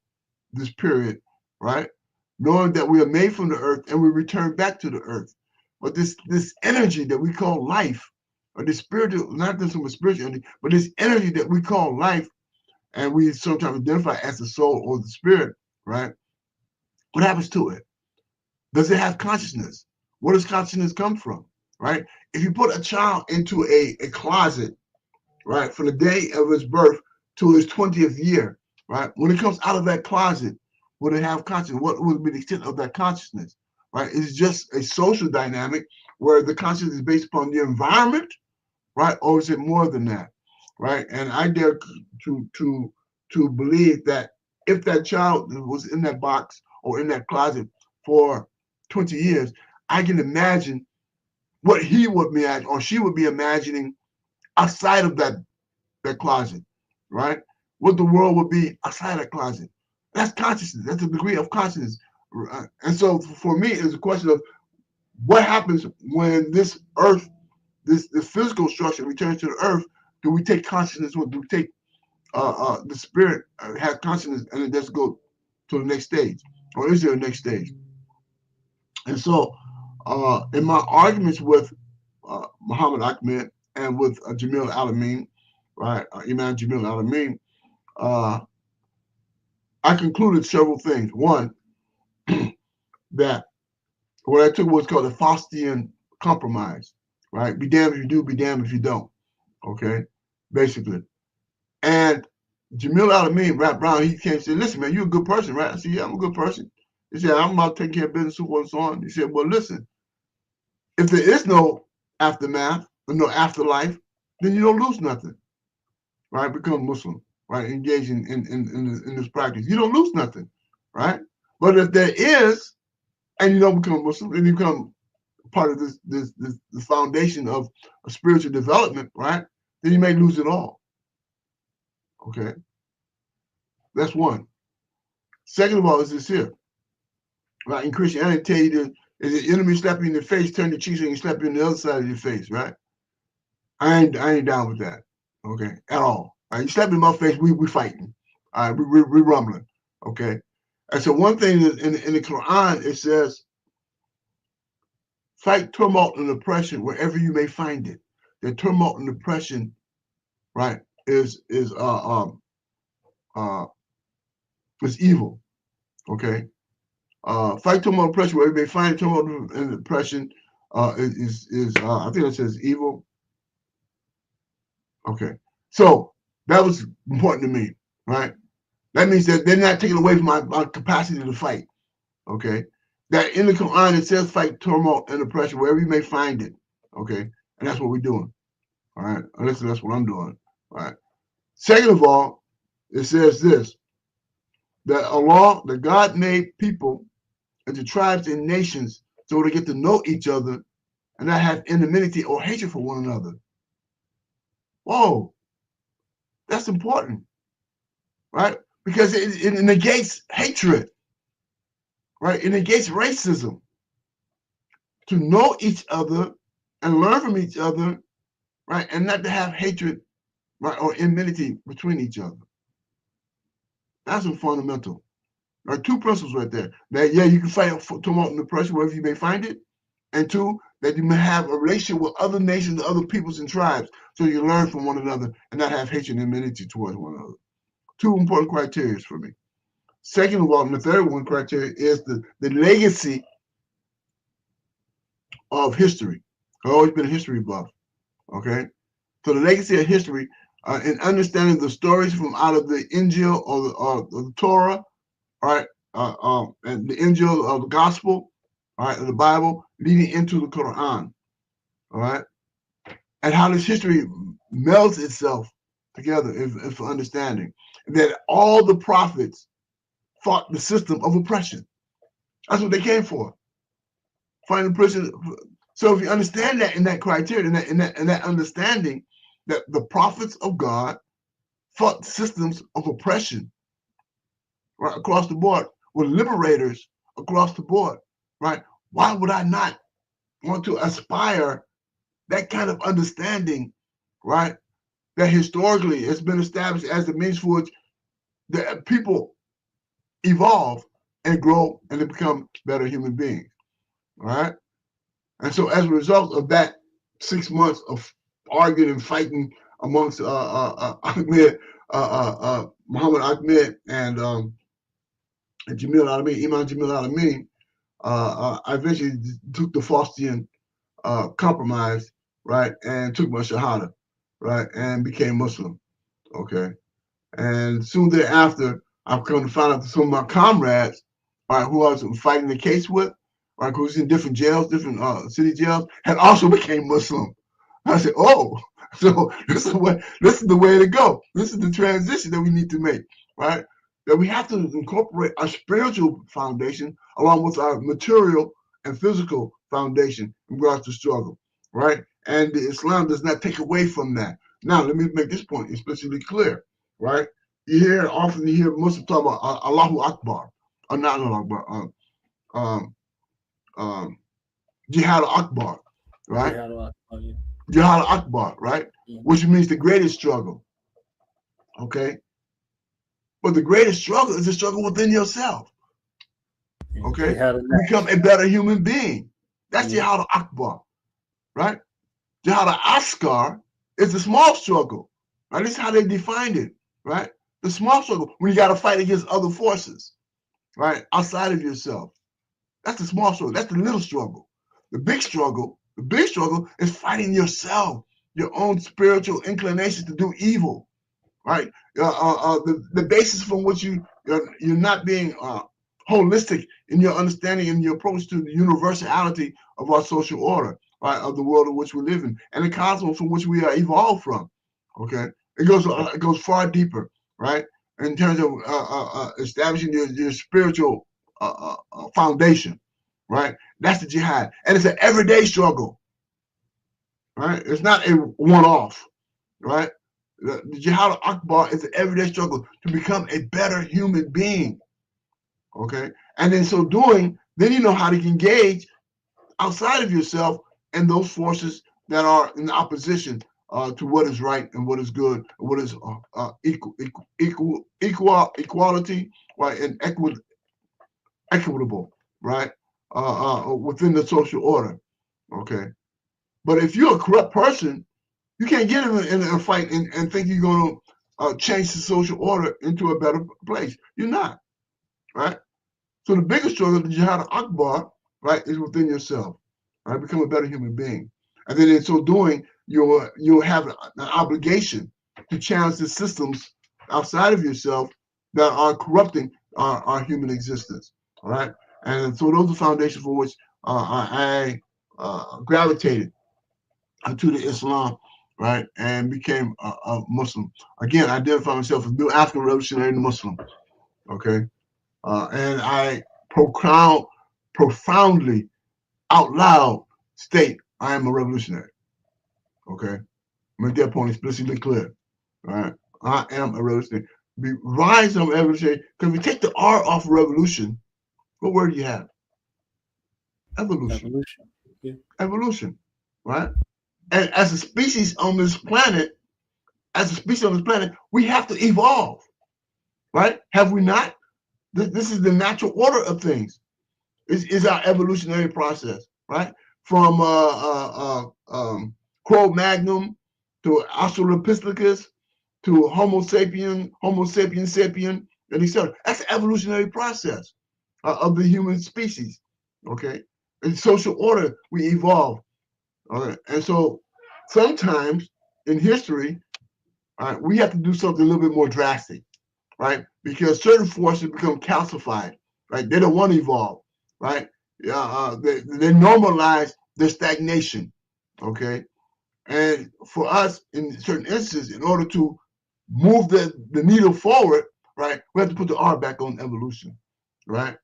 this period, right? Knowing that we are made from the earth and we return back to the earth. But this energy that we call life, or this spiritual, not just from a spiritual energy, but this energy that we call life, and we sometimes identify as the soul or the spirit, right? What happens to it? Does it have consciousness? Where does consciousness come from, right? If you put a child into a closet, right, from the day of his birth to his 20th year, right, when it comes out of that closet, will it have consciousness? What would be the extent of that consciousness, right? It's just a social dynamic where the consciousness is based upon the environment, right, or is it more than that, right? And I dare to believe that if that child was in that box or in that closet for 20 years, I can imagine what he would be or she would be imagining outside of that closet, right? What the world would be outside that closet. That's consciousness. That's a degree of consciousness. And so for me, it's a question of what happens when this earth this physical structure returns to the earth, do we take consciousness, or do we take the spirit have consciousness and it does go to the next stage, or is there a next stage? And so in my arguments with Muhammad Ahmed and with Jalil A, right, Imam Jalil A, I concluded several things. One, that what I took was called the Faustian compromise, right? Be damned if you do, be damned if you don't. Okay, basically. And Jamil Al-Amin, Rap Brown, he came and said, listen, man, you're a good person, right? I said, yeah, I'm a good person. He said, I'm about taking care of business, so forth and so on. He said, well, listen, if there is no aftermath or no afterlife, then you don't lose nothing, right? Become Muslim, right? Engage in this practice. You don't lose nothing, right? But if there is, and you don't become Muslim, and you become part of this foundation of a spiritual development, right? Then you may lose it all. Okay, that's one. Second of all, is this here, right? In Christianity, tell you that if the enemy slap you in the face, turn the cheek so he can slap you on the other side of your face, right? I ain't down with that, okay, at all. All right, you slap me in my face, we fighting. All right, we rumbling, okay. And so one thing in the Quran, it says, fight tumult and oppression wherever you may find it. The tumult and oppression, right, is evil. Okay. Fight tumult and oppression wherever you may find it. Tumult and oppression is I think it says evil. Okay. So that was important to me, right? That means that they're not taking away from my capacity to fight. Okay. That in the Quran it says fight tumult and oppression wherever you may find it. Okay. And that's what we're doing. All right. Listen, that's what I'm doing. All right. Second of all, it says this, that Allah, that God made people into tribes and nations so they get to know each other and not have enmity or hatred for one another. Whoa, that's important, right? Because it negates hatred, right? It negates racism. To know each other and learn from each other, right? And not to have hatred, right, or enmity between each other. That's a fundamental. Right, two principles right there. That, yeah, you can fight tumult and oppression wherever you may find it. And two, that you may have a relationship with other nations, other peoples and tribes, so you learn from one another and not have hatred and enmity towards one another. Two important criteria for me. Second of all, and the third one criteria is the legacy of history. I've always been a history buff. Okay? So the legacy of history in understanding the stories from out of the Injil or the Torah, right, and the Injil of the Gospel, all right, of the Bible, leading into the Quran, all right, and how this history melds itself together for understanding. And that all the prophets fought the system of oppression. That's what they came for, fighting oppression. So if you understand that in that criteria, in that understanding, that the prophets of God fought systems of oppression, right, across the board, were liberators across the board, right? Why would I not want to aspire that kind of understanding, right? That historically has been established as the means for which the people evolve and grow and to become better human beings, right? And so as a result of that 6 months of arguing and fighting amongst Muhammad Ahmed and Jamil Al-Amin, Imam Jamil Al-Amin, I eventually took the Faustian compromise, right, and took my Shahada, right, and became Muslim, okay. And soon thereafter, I've come to find out that some of my comrades, right, who I was fighting the case with, right, who was in different jails, different city jails, had also became Muslim. I said, oh, so this is the way to go. This is the transition that we need to make, right? That we have to incorporate our spiritual foundation along with our material and physical foundation in regards to struggle, right? And the Islam does not take away from that. Now, let me make this point explicitly clear, right? Often you hear Muslims talk about Allahu Akbar, or not Allahu Akbar, Jihad Akbar, right? Jihad Akbar, yeah. Jihad Akbar, right? Which means the greatest struggle. Okay? But the greatest struggle is the struggle within yourself. Okay? To become a better human being. That's Jihad Akbar, right? Jihad Askar is the small struggle. Right? This is how they defined it, right? The small struggle, when you got to fight against other forces, right? Outside of yourself. That's the small struggle. That's the little struggle. The big struggle is fighting yourself, your own spiritual inclinations to do evil, right? The basis from which you're not being holistic in your understanding and your approach to the universality of our social order, right? Of the world in which we live in, and the cosmos from which we are evolved from. Okay, it goes far deeper, right? In terms of establishing your spiritual foundation, right? That's the jihad, and it's an everyday struggle, right? It's not a one-off, right? The Jihad Akbar is an everyday struggle to become a better human being, okay? And in so doing, then you know how to engage outside of yourself and those forces that are in opposition to what is right and what is good, and what is equality, right, and equitable, right, within the social order, okay? But if you're a corrupt person, you can't get in a fight and think you're going to change the social order into a better place. You're not, right? So the biggest struggle, the Jihad Akbar, right, is within yourself, right? Become a better human being. And then in so doing, you'll have an obligation to challenge the systems outside of yourself that are corrupting our human existence, all right? And so those are foundations for which I gravitated to the Islam, right, and became a Muslim. Again, I identify myself as new African revolutionary Muslim, okay? And I profoundly, out loud state I am a revolutionary, okay? Make that point explicitly clear, right? I am a revolutionary. Rise of revolutionary, because if we take the R off revolution, what word do you have? Evolution. Evolution, right? And as a species on this planet, we have to evolve, right? Have we not? This is the natural order of things. Is our evolutionary process, right? From Cro-Magnon to Australopithecus to Homo sapien, sapien, and etc. That's the evolutionary process of the human species, okay? In social order, we evolve, all right? And so sometimes in history, we have to do something a little bit more drastic, right? Because certain forces become calcified, right? They don't want to evolve, right? They normalize their stagnation, okay? And for us, in certain instances, in order to move the needle forward, right, we have to put the R back on evolution, right?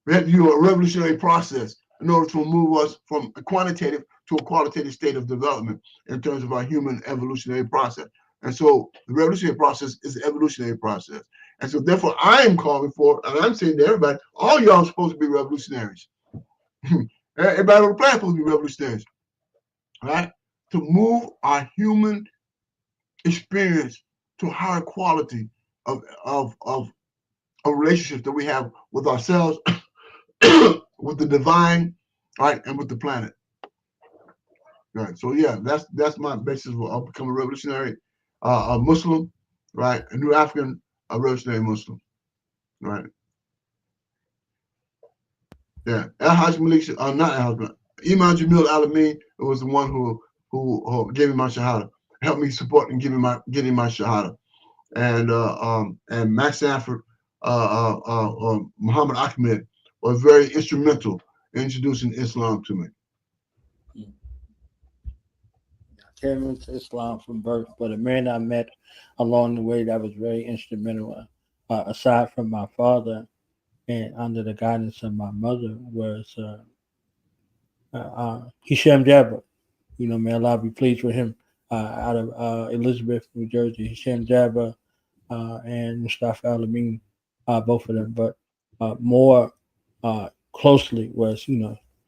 We have to do a revolutionary process in order to move us from a quantitative to a qualitative state of development in terms of our human evolutionary process. And so the revolutionary process is the evolutionary process. And so therefore I am calling for, and I'm saying to everybody, all y'all are supposed to be revolutionaries. Everybody on the planet is supposed to be revolutionaries, right? To move our human experience to a higher quality of relationships that we have with ourselves, with the divine, right, and with the planet. Right. So yeah, that's my basis for becoming a revolutionary, a Muslim, right, a new African, a revolutionary Muslim, right. Yeah. Al-Hajj Malik, not Al-Hajj, Imam Jamil Alameen was the one who gave me my shahada, helped me support and getting my shahada, and Max Sanford, Muhammad Ahmed was very instrumental in introducing Islam to me. I came into Islam from birth, but a man I met along the way that was very instrumental, aside from my father and under the guidance of my mother, was Hisham Jabba. You know, may Allah be pleased with him, out of Elizabeth, New Jersey. Hisham Jabba and Mustafa Al-Amin, both of them, but more closely was,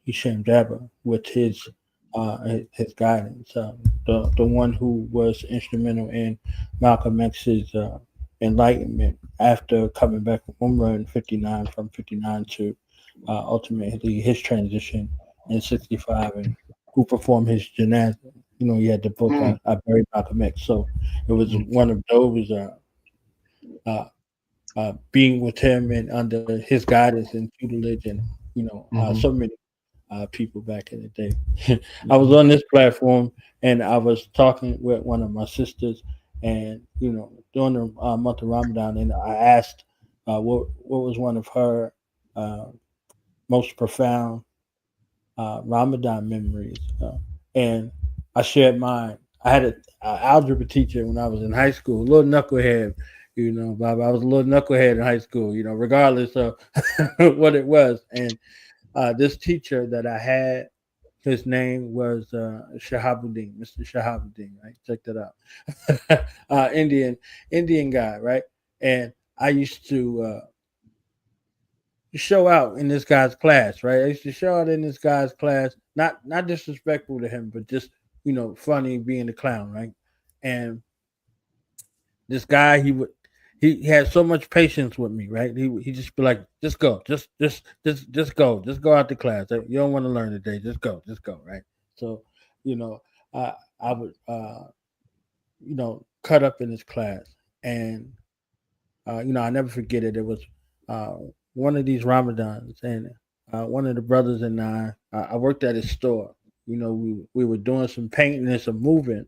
Hisham Jabba with his his guidance. The one who was instrumental in Malcolm X's enlightenment after coming back from Umrah in '59, from '59 to ultimately his transition in '65, and who performed his janazah. You know, he had the book I Buried Malcolm X. So it was one of those uh, being with him and under his guidance and tutelage, and so many people back in the day. I was on this platform and I was talking with one of my sisters, and during the month of Ramadan, and I asked what was one of her uh, most profound Ramadan memories, and I shared mine. I had an algebra teacher when I was in high school, a little knucklehead. Bob, I was a little knucklehead in high school. Regardless of what it was, and this teacher that I had, his name was Shahabuddin, Mr. Shahabuddin, right? Check that out. Indian guy, right? And I used to show out in this guy's class, right? I used to show out in this guy's class, not disrespectful to him, but just funny, being a clown, right? And this guy, he had so much patience with me, right? He just be like, just go, just go out the class. You don't want to learn today, just go, right? So, you know, I would cut up in his class, and I never forget it. It was one of these Ramadans, and one of the brothers and I worked at his store. We were doing some painting and some moving,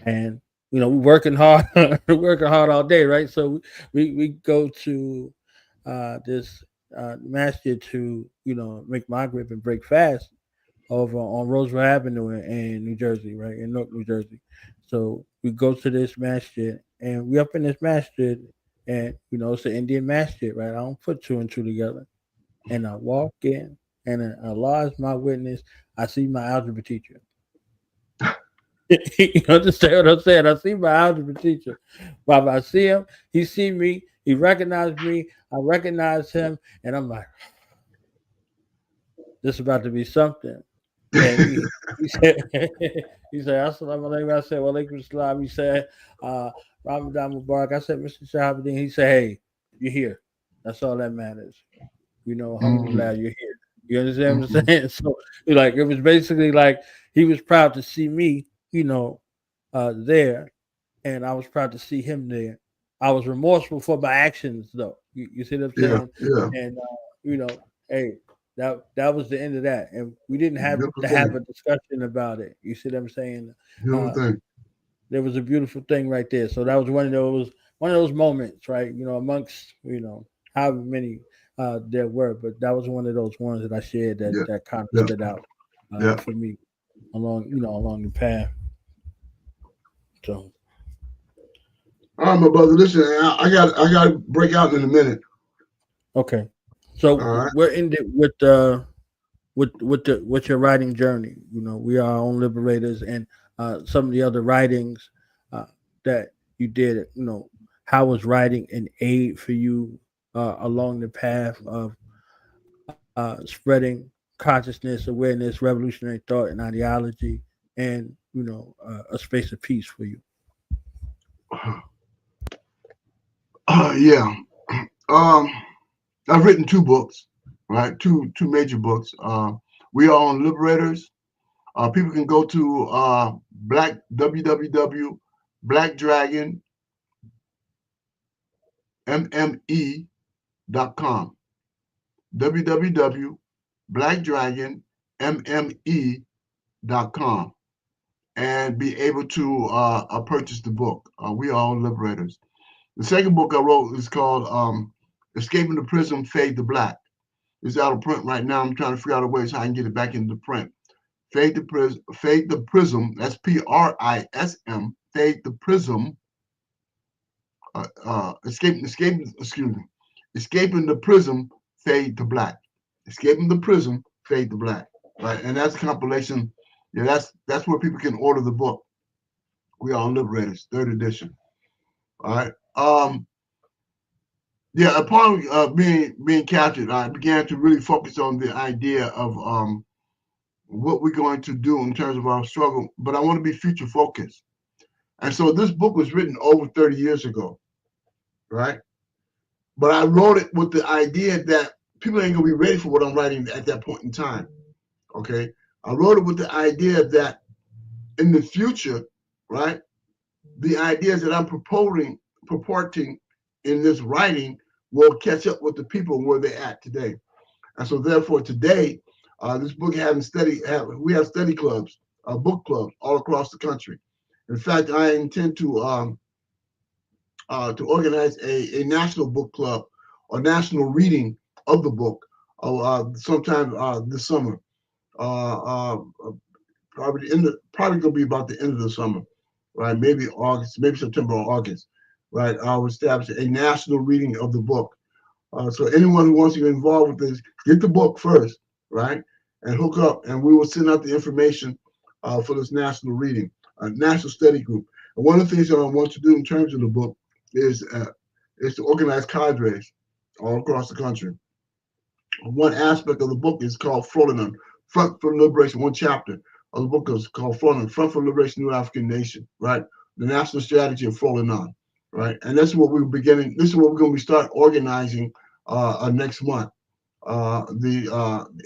and we working hard, working hard all day, right? So we go to this masjid to make Maghrib and break fast over on Roosevelt Avenue in New Jersey, right in Newark, New Jersey. So we go to this masjid, and we up in this masjid, and it's an Indian masjid, right? I don't put two and two together, and I walk in, and Allah is my witness. I see my algebra teacher. You understand what I'm saying? I see my algebra teacher. But I see him, he see me, he recognized me, I recognize him, and I'm like, this is about to be something. And he said, he said, Assalamu alaikum. I said, Walaikum salam. He said, Ramadan Mubarak. I said, Mr. Shahabuddin. He said, hey, you're here. That's all that matters. Alhamdulillah, you're here. You understand what I'm saying? So, like, it was basically like he was proud to see me, there, and I was proud to see him there. I was remorseful for my actions, though. You see what I'm saying? Yeah. And hey, that was the end of that, and we didn't have to have a discussion about it. You see what I'm saying? There was a beautiful thing right there. So that was one of those moments, right? Amongst however many there were, but that was one of those ones that I shared that kind of stood out for me along the path. So, all right, my brother. Listen, I got to break out in a minute. Okay, so we're ended with your writing journey. We are on Liberators, and some of the other writings that you did. How was writing an aid for you along the path of spreading consciousness, awareness, revolutionary thought, and ideology, and a space of peace for you? Yeah. I've written 2 books, right? Two major books. We are on Liberators. People can go to www.blackdragonmme.com. www.blackdragonmme.com, and be able to purchase the book. We are on Liberators. The second book I wrote is called Escaping the Prism, Fade to Black. It's out of print right now. I'm trying to figure out a way how I can get it back into print. Fade the Prism, that's PRISM, Fade the Prism, Escaping the Prism, Fade to Black. Escaping the Prism, Fade to Black. Right, and that's a compilation. Yeah, that's where people can order the book. We are on Liberators, 3rd edition. All right. Yeah, upon being captured, I began to really focus on the idea of what we're going to do in terms of our struggle, but I want to be future focused. And so this book was written over 30 years ago, right? But I wrote it with the idea that people ain't gonna be ready for what I'm writing at that point in time. Okay. I wrote it with the idea that in the future, right, the ideas that I'm purporting in this writing will catch up with the people where they're at today. And so therefore today, this book we have study clubs, book clubs all across the country. In fact, I intend to organize a national book club or national reading of the book sometime this summer. Probably gonna be about the end of the summer, right? Maybe August, maybe September or August, right? I'll establish a national reading of the book. So anyone who wants to get involved with this, get the book first, right? And hook up, and we will send out the information for this national reading, national study group. And one of the things that I want to do in terms of the book is to organize cadres all across the country. One aspect of the book is called Front for Liberation. One chapter of the book is called Front for Liberation, New African Nation, right? The national strategy of Front, right? And that's what we're beginning. This is what we're going to start organizing next month.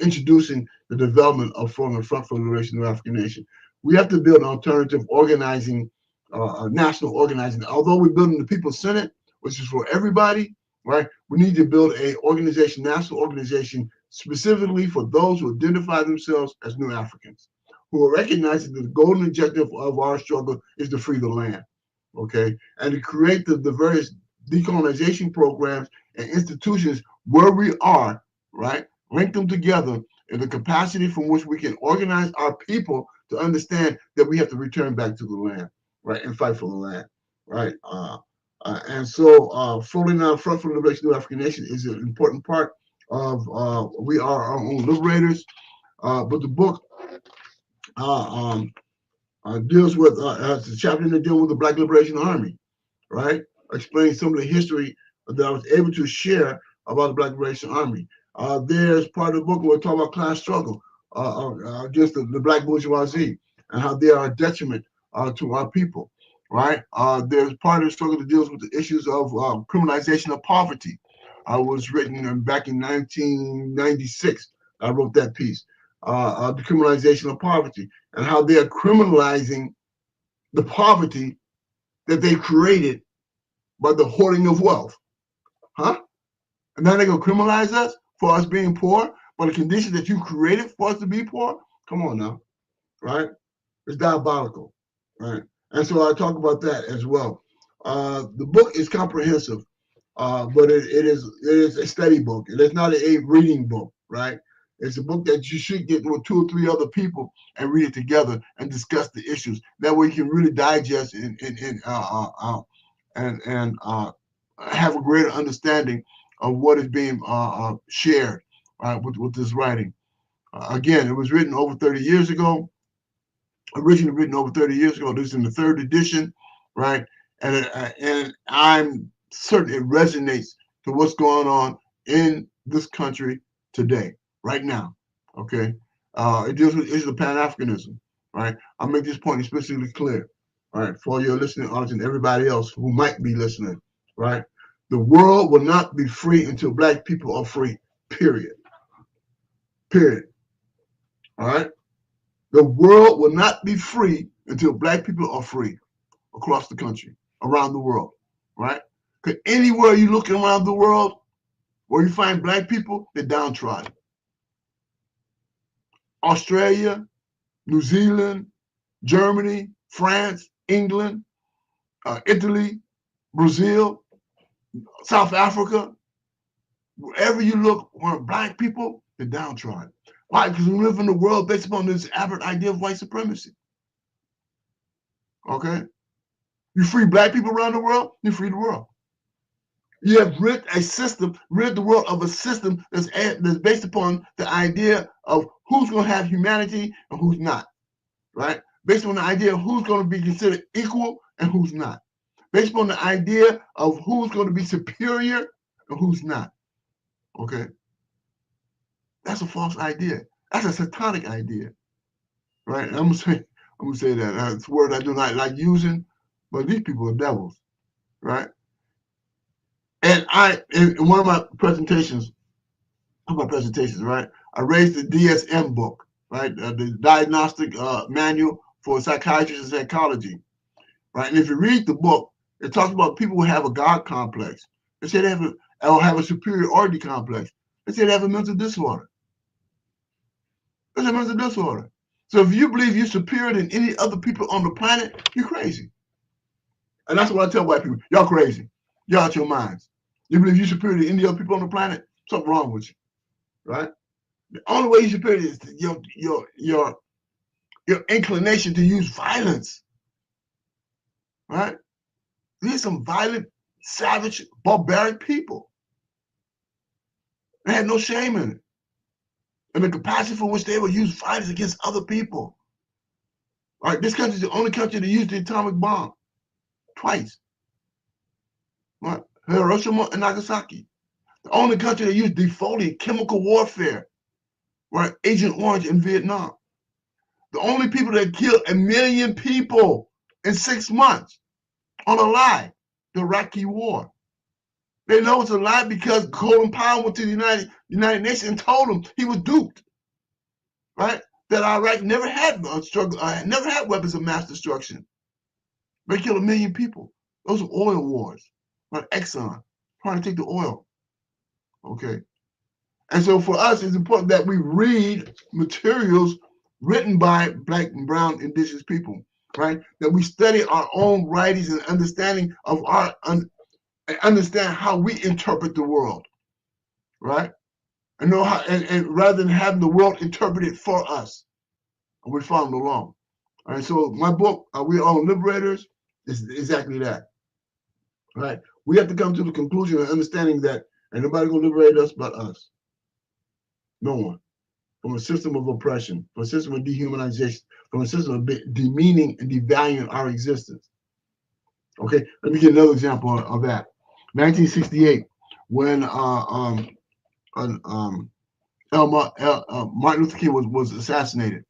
Introducing the development of Front for Liberation, New African Nation. We have to build an alternative organizing, national organizing. Although we're building the People's Senate, which is for everybody, right? We need to build a organization, national organization, specifically for those who identify themselves as New Africans, who are recognizing that the golden objective of our struggle is to free the land, okay? And to create the various decolonization programs and institutions where we are, right? Link them together in the capacity from which we can organize our people to understand that we have to return back to the land, right? And fight for the land, right? And so Front for Liberation, New African Nation is an important part of, we are our own liberators. But the book deals with, has a chapter that deals with the Black Liberation Army, right? Explaining some of the history that I was able to share about the Black Liberation Army. There's part of the book where we talk about class struggle against the Black bourgeoisie and how they are a detriment to our people, right? There's part of the struggle that deals with the issues of criminalization of poverty. I was written back in 1996. I wrote that piece, the criminalization of poverty and how they are criminalizing the poverty that they created by the hoarding of wealth, huh? And now they're gonna criminalize us for us being poor, but the conditions that you created for us to be poor? Come on now, right? It's diabolical, right? And so I talk about that as well. The book is comprehensive, but it is a study book. It is not a reading book, right? It's a book that you should get with 2 or 3 other people and read it together and discuss the issues. That way you can really digest and have a greater understanding of what is being shared with this writing. Again, it was written over 30 years ago. Originally written over 30 years ago. This is in the 3rd edition, right? And I'm certain it resonates to what's going on in this country today, right now. Okay, it deals with the issue of Pan-Africanism, right? I'll make this point especially clear, right, for your listening audience and everybody else who might be listening, right? The world will not be free until Black people are free. Period. Period. All right. The world will not be free until Black people are free across the country, around the world, right? Because anywhere you look around the world where you find Black people, they're downtrodden. Australia, New Zealand, Germany, France, England, Italy, Brazil, South Africa, wherever you look, where Black people, they're downtrodden. Why? Because we live in a world based upon this aberrant idea of white supremacy. Okay? You free Black people around the world, you free the world. You have rid the world of a system that's based upon the idea of who's going to have humanity and who's not, right? Based on the idea of who's going to be considered equal and who's not. Based on the idea of who's going to be superior and who's not, okay? That's a false idea. That's a satanic idea, right? And I'm gonna say that it's a word I do not like using, but these people are devils, right? And in one of my presentations, right, I raised the DSM book, right, the Diagnostic Manual for Psychiatry and Psychology, right? And if you read the book, it talks about people who have a God complex. They say they have a superiority complex. They say they have a mental disorder. It's a mental disorder. So if you believe you're superior than any other people on the planet, you're crazy. And that's what I tell white people. Y'all crazy. Y'all out your minds. You believe you're superior to any other people on the planet? Something wrong with you, right? The only way you're superior is your inclination to use violence, right? These are some violent, savage, barbaric people. They had no shame in it. And the capacity for which they would use violence against other people. All right, this country is the only country that used the atomic bomb twice. Right? Hiroshima and Nagasaki. The only country that used defoliant chemical warfare. Right? Agent Orange in Vietnam. The only people that killed 1 million people in 6 months on a lie, the Iraqi war. They know it's a lie because Colin Powell went to the United Nations and told them he was duped, right? That Iraq never had never had weapons of mass destruction. They killed 1 million people. Those are oil wars, right? Exxon trying to take the oil. Okay, and so for us, it's important that we read materials written by Black and Brown Indigenous people, right? That we study our own writings and understanding of understand how we interpret the world, right? And know how, and rather than having the world interpret it for us, and we follow along. All right, so my book, We Are All Liberators, is exactly that, right? We have to come to the conclusion of understanding that ain't nobody gonna liberate us but us. No one. From a system of oppression, from a system of dehumanization, from a system of demeaning and devaluing our existence. Okay, let me give another example of that. 1968, when Martin Luther King was assassinated,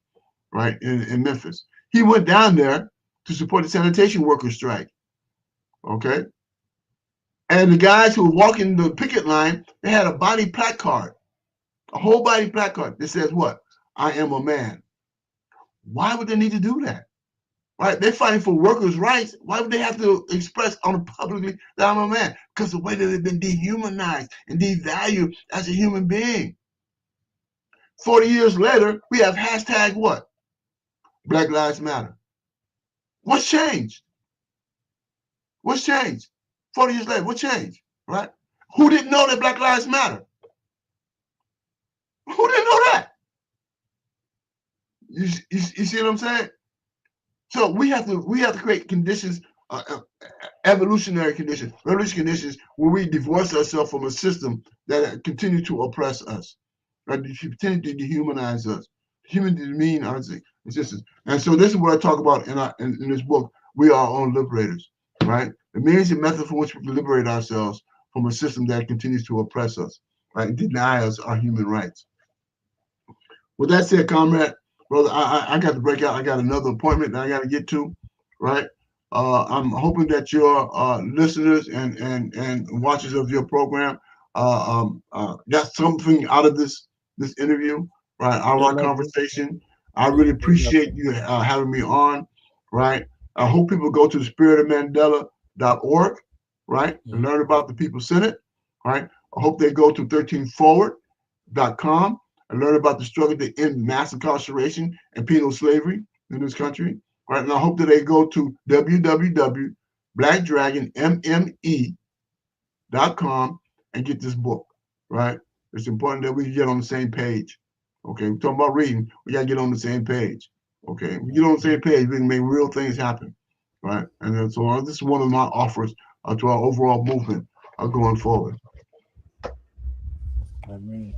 right, in Memphis. He went down there to support the sanitation workers' strike, okay? And the guys who were walking the picket line, they had a body placard, a whole body placard that says what? I am a man. Why would they need to do that? Right? They're fighting for workers' rights. Why would they have to express publicly that I'm a man? Because the way that they've been dehumanized and devalued as a human being. 40 years later, we have hashtag what? Black Lives Matter. What's changed? What's changed? 40 years later, what changed? Right? Who didn't know that Black Lives Matter? Who didn't know that? You see what I'm saying? So we have to create conditions, evolutionary conditions, revolutionary conditions where we divorce ourselves from a system that continue to oppress us, right? Continue to dehumanize us, human demean our existence. And so this is what I talk about in this book. We are our own liberators, right? The means and method for which we can liberate ourselves from a system that continues to oppress us, right? And deny us our human rights. With that said, comrade, brother, I got to break out. I got another appointment that I got to get to, right? I'm hoping that your listeners and watchers of your program got something out of this interview, right? Our conversation. I really appreciate you having me on, right? I hope people go to spiritofmandela.org, right, and learn about the People's Senate, right? I hope they go to 13forward.com and learn about the struggle to end mass incarceration and penal slavery in this country. Right, and I hope that they go to www.blackdragonmme.com and get this book. Right, it's important that we get on the same page. Okay, we're talking about reading. We gotta get on the same page. Okay, we get on the same page, we can make real things happen. Right, and so this is one of my offers to our overall movement going forward. I mean,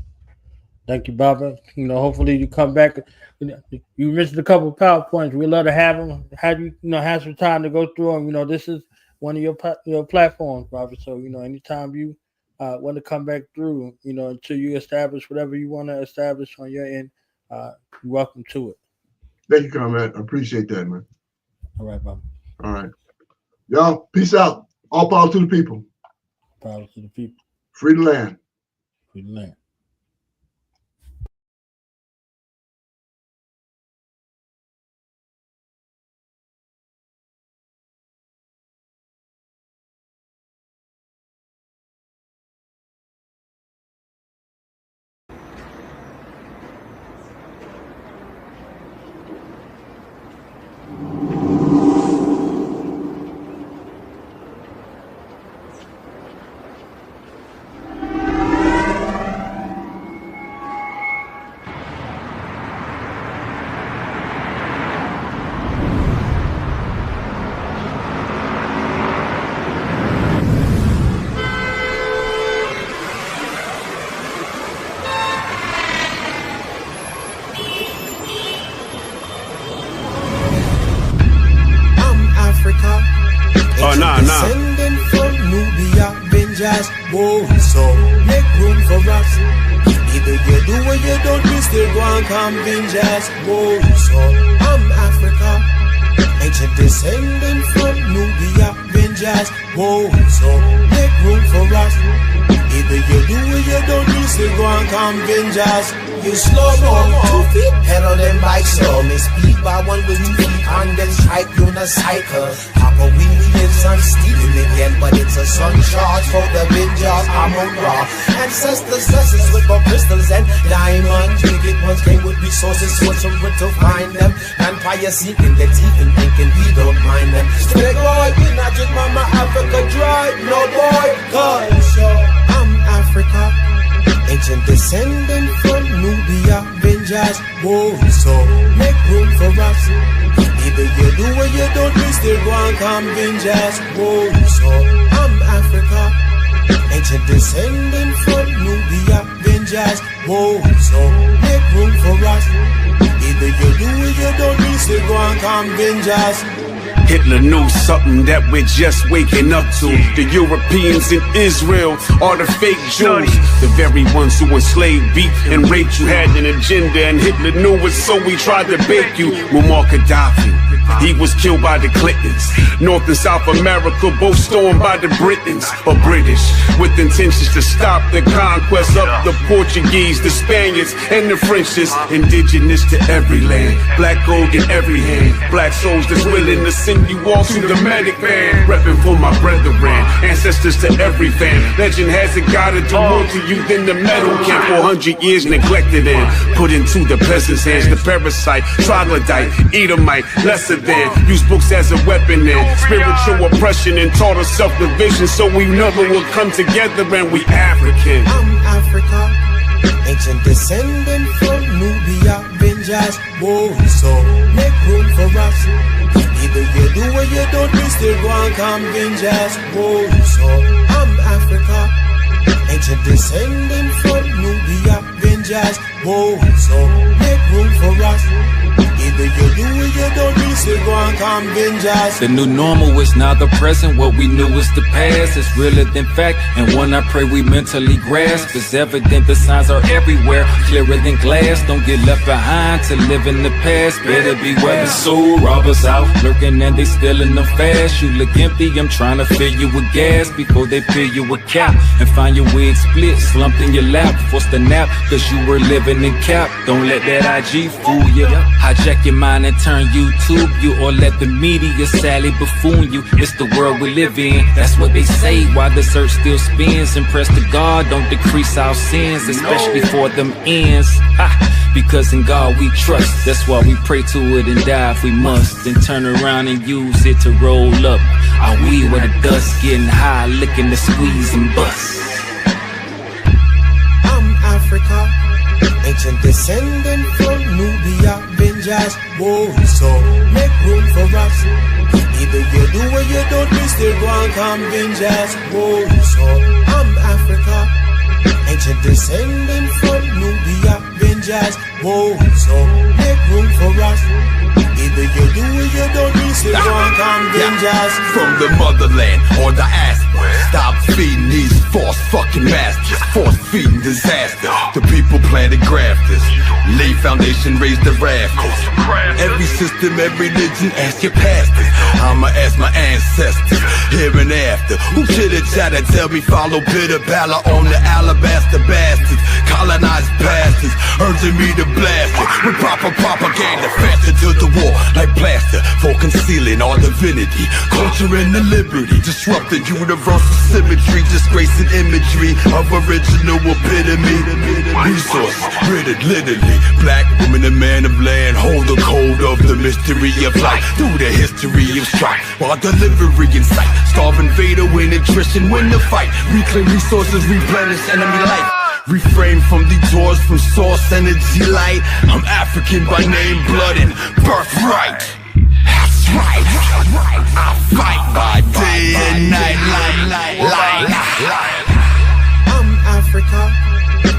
thank you, Baba. Hopefully you come back. You mentioned a couple of PowerPoints. We love to have them. Have you, have some time to go through them. This is one of your platforms, Baba. So anytime you want to come back through, until you establish whatever you want to establish on your end, you're welcome to it. Thank you, comrade. I appreciate that, man. All right, Bob. All right. Y'all, peace out. All power to the people. Power to the people. Free the land. Free the land. Descending from Nubia, Benjas, so make room for us. Either you do or you don't, we still go and come Benjas, so I'm Africa. Ancient descending from Nubia, Benjas, so make room for us. Either you do or you don't, we still go and come Benjas. You slow down 2 feet, pedal them bike slow. Me speed by 1 with 2 feet and then strike unicycle. Papa Willie lives on stealing again, but it's a sun charge for the Benjas. I'm on raw. Ancestors lessons with more crystals and diamonds. Wicked ones came with resources, so it's a to find them. Vampire seeking their teeth and thinking we don't mind them. Still boy, we not just mama Africa dry. No boy, cause I'm Africa. Ancient descendant from Nubia, Benjas, so make room for us. Either you do or you don't, we still go and come Benjas, so I'm Africa. Ancient descendant from Nubia, Benjas, so make room for us. Either you do or you don't, we still go and come Benjas. Hitler knew something that we're just waking up to. The Europeans in Israel are the fake Jews. The very ones who enslaved, beat, and raped you had an agenda, and Hitler knew it, so he tried to bake you. Muammar Gaddafi, he was killed by the Clintons. North and South America both stormed by the Britons or British, with intentions to stop the conquest of the Portuguese, the Spaniards, and the French. Indigenous to every land, black gold in every hand, black souls that's willing to send you all to the medic band. Reppin' for my brethren, ancestors to every fan. Legend has it gotta do more to you than the metal can. 400 years neglected and put into the peasants' hands. The parasite, troglodyte, Edomite, lesser than. Use books as a weapon and spiritual oppression, and taught us self-division so we never will come together, and we African. I'm Africa. Ancient descendant from Nubia, Benjas, so make room for us. Either you do or you don't, we still go and come Benjas, so I'm Africa. Ancient descendant from Nubia, Benjas, so make room for us. Either you do or you don't, we still go and come Benjas. The new normal is now the present. What we knew is the past. It's realer than fact, and one I pray we mentally grasp. It's evident the signs are everywhere, clearer than glass. Don't get left behind to live in the past. Better beware the soul robbers out lurking, and they stealing them fast. You look empty, I'm trying to fill you with gas before they fill you with cap and find your wig split, slumped in your lap. Forced to nap cause you were living in cap. Don't let that IG fool you. Hijack your mind and turn YouTube you, or let the media sadly buffoon you. It's the world we live in, that's what they say, while the search still spins. And press to God, don't decrease our sins, especially for them ends. Because in God we trust, that's why we pray to it and die if we must. Then turn around and use it to roll up our weed where the dust getting high, licking the squeeze and bust. I'm Africa. Ancient descendant from Nubia, Benjas, so make room for us. Either you do or you don't, we still go and come Benjas, so I'm Africa. Ancient descendant from Nubia, Benjas, so make room for us. Either you do or you don't, we still go and come Benjas. From the motherland or the aspirant, stop feeding these false fucking masters, force feeding disaster. The people plan planted grafters. Lay foundation, raise the rafters. Every system, every religion, ask your pastors. I'ma ask my ancestors, here and after. Who chitter chatter, tell me follow bitter valor on the alabaster bastards. Colonized bastards, urging me to blast it with proper propaganda. Faster to the war, like plaster, for concealing our divinity. Culture and the liberty, disrupt the universal symmetry. Disgracing imagery of original epitome. Resources, written literally. Black woman and man of land hold the code of the mystery of life. Through the history of strife, while delivery in sight. Starve invader, win attrition, win the fight. Reclaim resources, replenish enemy life. Refrain from detours, from source energy light. I'm African by name, blood, and birthright. That's right. I fight by day and night. I'm Africa,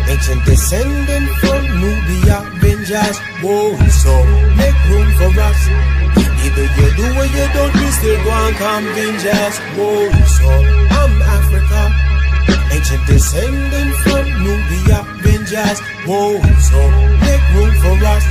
ancient descendant from Nubia, Benjas, whoa, so make room for us. Either you do or you don't, we still go and come Benjas, whoa, so I'm Africa, ancient descendant from Nubia, Benjas, whoa, so make room for us.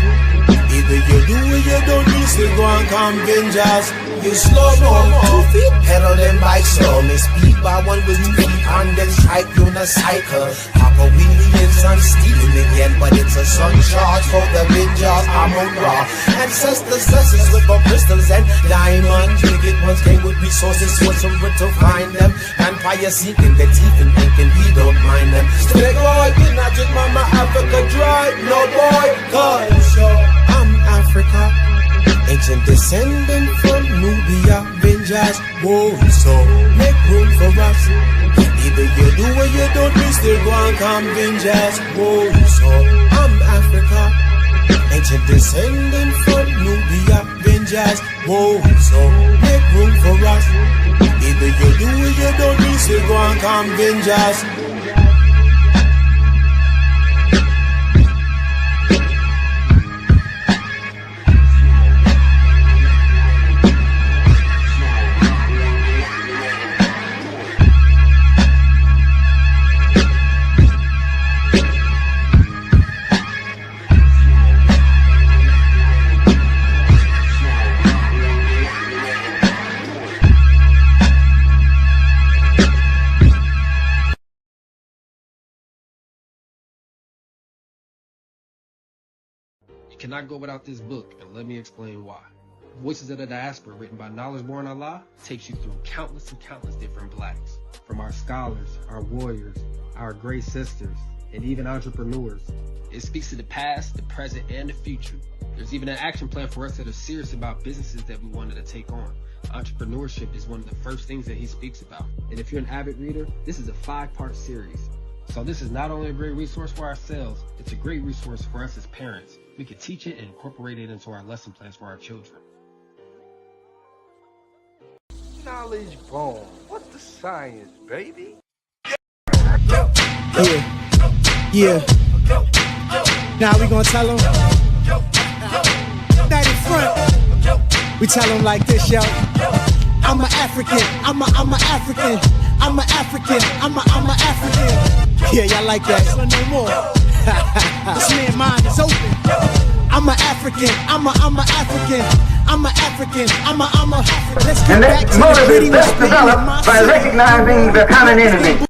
Either you do or you don't, we still go and come Benjas. You slow mo, 2 feet, pedal them bike slow. Me speed by one with 2 feet and then strike unicycle. Papa Williams and stealing again, but it's a sun charge for the Benjas. I'm on raw. Ancestors, with our crystals and diamonds. Wicked ones came with resources, so where to find them. Vampire seeking the teeth and thinking we don't mind them. Still boy, did not just mama Africa dry. No boy, cause I'm Africa. Ancient descendant from Nubia, Benjas, whoa, so make room for us. Either you do or you don't, we still go and come Benjas, whoa, so I'm Africa. Ancient descendant from Nubia, Benjas, whoa, so make room for us. Either you do or you don't, we still go and come Benjas. Cannot go without this book, and let me explain why. Voices of the Diaspora, written by Knowledge Born Allah, takes you through countless and countless different blacks. From our scholars, our warriors, our great sisters, and even entrepreneurs. It speaks to the past, the present, and the future. There's even an action plan for us that are serious about businesses that we wanted to take on. Entrepreneurship is one of the first things that he speaks about. And if you're an avid reader, this is a 5-part series. So this is not only a great resource for ourselves, it's a great resource for us as parents. We can teach it and incorporate it into our lesson plans for our children. Knowledge born. What's the science, baby? Yeah. Now we gonna tell them. That in front. We tell them like this, yo. I'm an African. I'm a African. I'm an African. I'm a African. Yeah, y'all like that? So no more. This man's mind is open. I'm an African. I'm a African. I'm an African. I'm a. Let's get back to the motive is best developed by recognizing the common enemy.